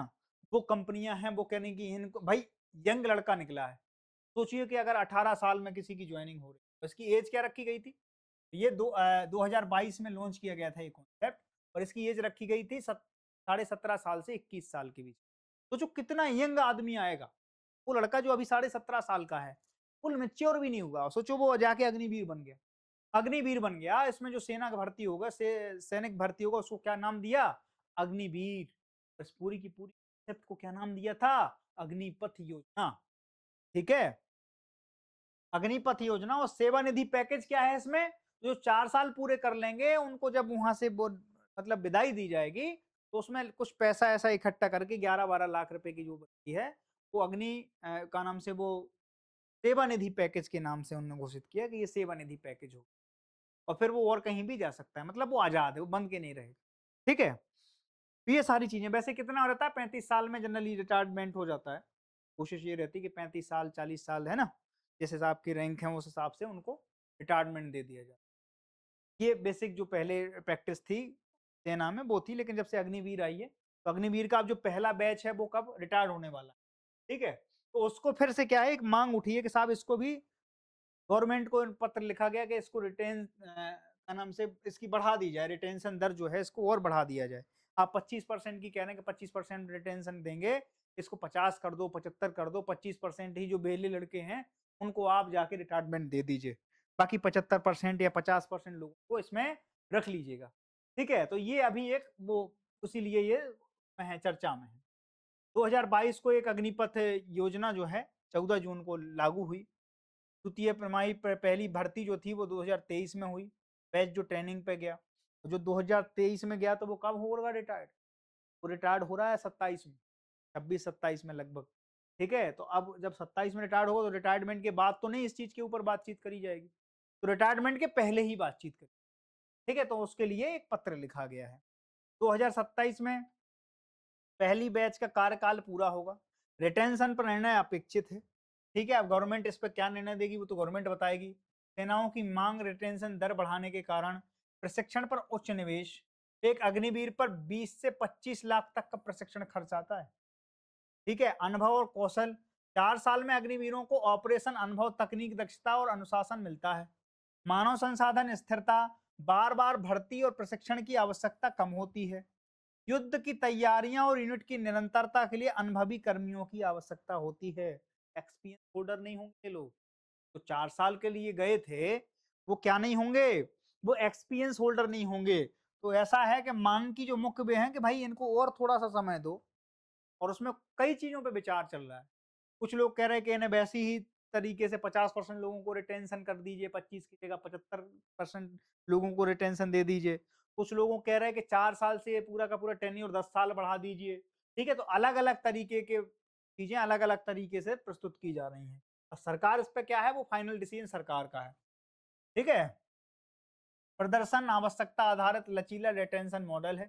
वो कंपनियां हैं, वो कहने की इनको भाई यंग लड़का निकला है। सोचिए कि अगर 18 साल में किसी की ज्वाइनिंग हो रही है तो इसकी एज क्या रखी गई थी, ये 2022 में लॉन्च किया गया था ये कॉन्सेप्ट, और इसकी एज रखी गई थी 17.5 साल से 21 साल के बीच। तो जो कितना यंग आदमी आएगा, वो लड़का जो अभी 17.5 साल का है, फुल मेच्योर भी नहीं हुआ, सोचो वो जाके अग्निवीर बन गया। अग्निवीर बन गया, इसमें जो सेना का भर्ती होगा, सैनिक भर्ती होगा, उसको क्या नाम दिया, अग्निवीर। बस पूरी की पूरी concept को क्या नाम दिया था, अग्निपथ योजना। ठीक है। अग्निपथ योजना और सेवानिधि पैकेज क्या है इसमें, जो 4 साल पूरे कर लेंगे उनको जब वहां से वो मतलब विदाई दी जाएगी, तो उसमें कुछ पैसा ऐसा इकट्ठा करके 11-12 लाख रुपए की जो बची है, वो अग्नि का नाम से वो सेवानिधि पैकेज के नाम से उन्होंने घोषित किया कि ये सेवानिधि पैकेज हो, और फिर वो और कहीं भी जा सकता है, मतलब वो आजाद है, वो बंद के नहीं रहेगा। ठीक है। तो ये सारी चीजें, वैसे कितना रहता है, 35 साल में जनरली रिटायरमेंट हो जाता है। कोशिश ये रहती है कि 35 साल 40 साल, है ना, जिस हिसाब की रैंक है उस हिसाब से उनको रिटायरमेंट दे दिया जाए। ये बेसिक जो पहले प्रैक्टिस थी सेना में वो थी, लेकिन जब से अग्निवीर आई है, तो अग्निवीर का अब जो पहला बैच है वो कब रिटायर होने वाला है। ठीक है। तो उसको फिर से क्या है, एक मांग उठी है कि साहब इसको भी गवर्नमेंट को पत्र लिखा गया कि इसको रिटेन का नाम से इसकी बढ़ा दी जाए, रिटेंशन दर जो है इसको और बढ़ा दिया जाए। आप 25% की कह रहे हैं कि 25% रिटेंशन देंगे, इसको 50 कर दो, 75 कर दो, 25% ही जो बेले लड़के हैं उनको आप जाके रिटायरमेंट दे दीजिए, बाकी 75% या 50% लोगों को इसमें रख लीजिएगा। ठीक है। तो ये अभी एक वो उसी लिए ये है, चर्चा में है। 2022 को एक अग्निपथ योजना जो है 14 जून को लागू हुई। द्वितीय तिमाही पहली भर्ती जो थी वो 2023 में हुई, बैच जो ट्रेनिंग पे गया। जो 2023 में गया तो वो कब होगा रिटायर्ड? वो रिटायर्ड हो रहा है 27 में, 26-27 में लगभग। ठीक है, तो अब जब 27 में रिटायर्ड होगा तो रिटायरमेंट के बाद तो नहीं इस चीज के ऊपर बातचीत करी जाएगी, तो रिटायरमेंट के पहले ही बातचीत करी। ठीक है, तो उसके लिए एक पत्र लिखा गया है। 2027 में पहली बैच का कार्यकाल पूरा होगा। रिटेंशन पर निर्णय अपेक्षित है। ठीक है, अब गवर्नमेंट इस पर क्या निर्णय देगी वो तो गवर्नमेंट बताएगी। सेनाओं की मांग रिटेंशन दर बढ़ाने के कारण प्रशिक्षण पर उच्च निवेश। एक अग्निवीर पर 20 से 25 लाख तक का प्रशिक्षण खर्च आता है। ठीक है, अनुभव और कौशल। 4 साल में अग्निवीरों को ऑपरेशन अनुभव, तकनीक, दक्षता और अनुशासन मिलता है। मानव संसाधन स्थिरता। बार बार भर्ती और प्रशिक्षण की आवश्यकता कम होती है। युद्ध की तैयारियां और यूनिट की निरंतरता के लिए अनुभवी कर्मियों की आवश्यकता होती है। एक्सपीरियंस होल्डर नहीं होंगे ये लोग। तो 4 साल के लिए गए थे, वो क्या नहीं होंगे? वो एक्सपीरियंस होल्डर नहीं होंगे। तो ऐसा है कि मांग की जो मुख्य वे है कि भाई इनको और थोड़ा-सा समय दो, और उसमें कई चीज़ों पे विचार चल रहा है। कुछ लोग कह रहे हैं कि इन्हें वैसी ही तरीके से 50% लोगों को रिटेंशन कर दीजिए, 25 की जगह 75% लोगों को रिटेंशन दे दीजिए। कुछ लोगों कह रहे हैं कि 4 साल से ये पूरा का पूरा टेन्योर 10 साल बढ़ा दीजिए। ठीक है, तो अलग-अलग तरीके के चीज़ें अलग-अलग तरीके से प्रस्तुत की जा रही हैं। अब सरकार इस पे क्या है, वो फाइनल डिसीजन सरकार का है। ठीक है? प्रदर्शन आवश्यकता आधारित लचीला रिटेंशन मॉडल है।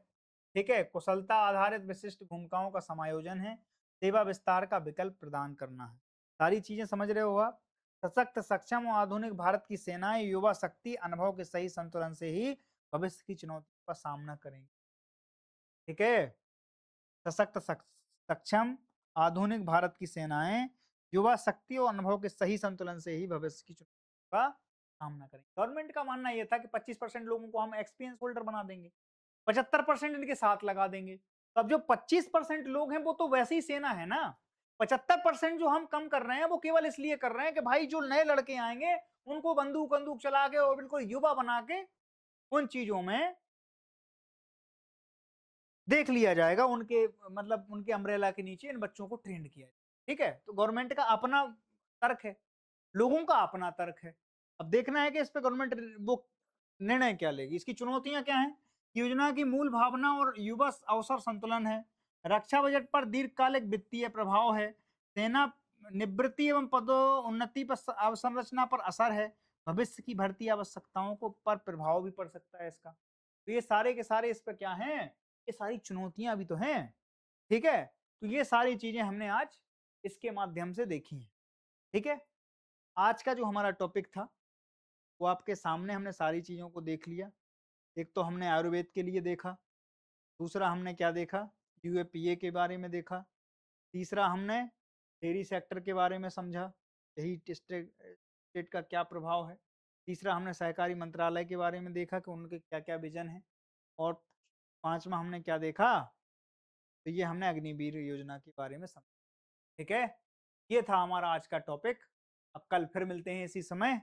ठीक है, कुशलता आधारित विशिष्ट भूमिकाओं का समायोजन है। सेवा विस्तार का विकल्प प्रदान करना है। सारी चीजें समझ रहे हो आप? सशक्त, सक्षम और आधुनिक भारत की सेनाएं युवा शक्ति अनुभव के सही संतुलन से ही भविष्य की चुनौतियों का सामना करेंगी। ठीक है, सशक्त, सक्षम, आधुनिक भारत की सेनाएं युवा शक्ति और अनुभव के सही संतुलन से ही भविष्य की चुनौतियों का सामना करेंगे। गवर्नमेंट का मानना यह था कि 25% लोगों को हम एक्सपीरियंस होल्डर बना देंगे, 75% इनके साथ लगा देंगे। तो अब जो 25% लोग हैं वो तो वैसे ही सेना है ना। 75% जो हम कम कर रहे हैं वो केवल इसलिए कर रहे हैं कि भाई जो नए लड़के आएंगे उनको बंदूक बंदूक चला के और बिल्कुल युवा बना के उन चीजों में देख लिया जाएगा, उनके मतलब उनके अम्ब्रेला के नीचे इन बच्चों को ट्रेंड किया जाए। ठीक है, तो गवर्नमेंट का अपना तर्क है, लोगों का अपना तर्क है। अब देखना है कि इस पे गवर्नमेंट वो निर्णय क्या लेगी। इसकी चुनौतियां क्या हैं? योजना की मूल भावना और युवा अवसर संतुलन है। रक्षा बजट पर दीर्घकालिक वित्तीय प्रभाव है। सेना निवृत्ति एवं पदोन्नति पर अवसंरचना पर असर है। भविष्य की भर्ती आवश्यकताओं को पर प्रभाव भी पड़ सकता है इसका। तो ये सारे के सारे इस पर क्या हैं? ये सारी चुनौतियां भी तो हैं। ठीक है, तो ये सारी चीजें हमने आज इसके माध्यम से देखी हैं। ठीक है, आज का जो हमारा टॉपिक था वो आपके सामने हमने सारी चीजों को देख लिया। एक तो हमने आयुर्वेद के लिए देखा, दूसरा हमने क्या देखा, यूएपीए के बारे में देखा, तीसरा हमने डेयरी सेक्टर के बारे में समझा, यही स्टेट स्टेट का क्या प्रभाव है। तीसरा हमने सहकारी मंत्रालय के बारे में देखा कि उनके क्या क्या विजन है, और पांचवा हमने क्या देखा, तो ये हमने अग्निवीर योजना के बारे में समझा। ठीक है, ये था हमारा आज का टॉपिक। अब कल फिर मिलते हैं इसी समय।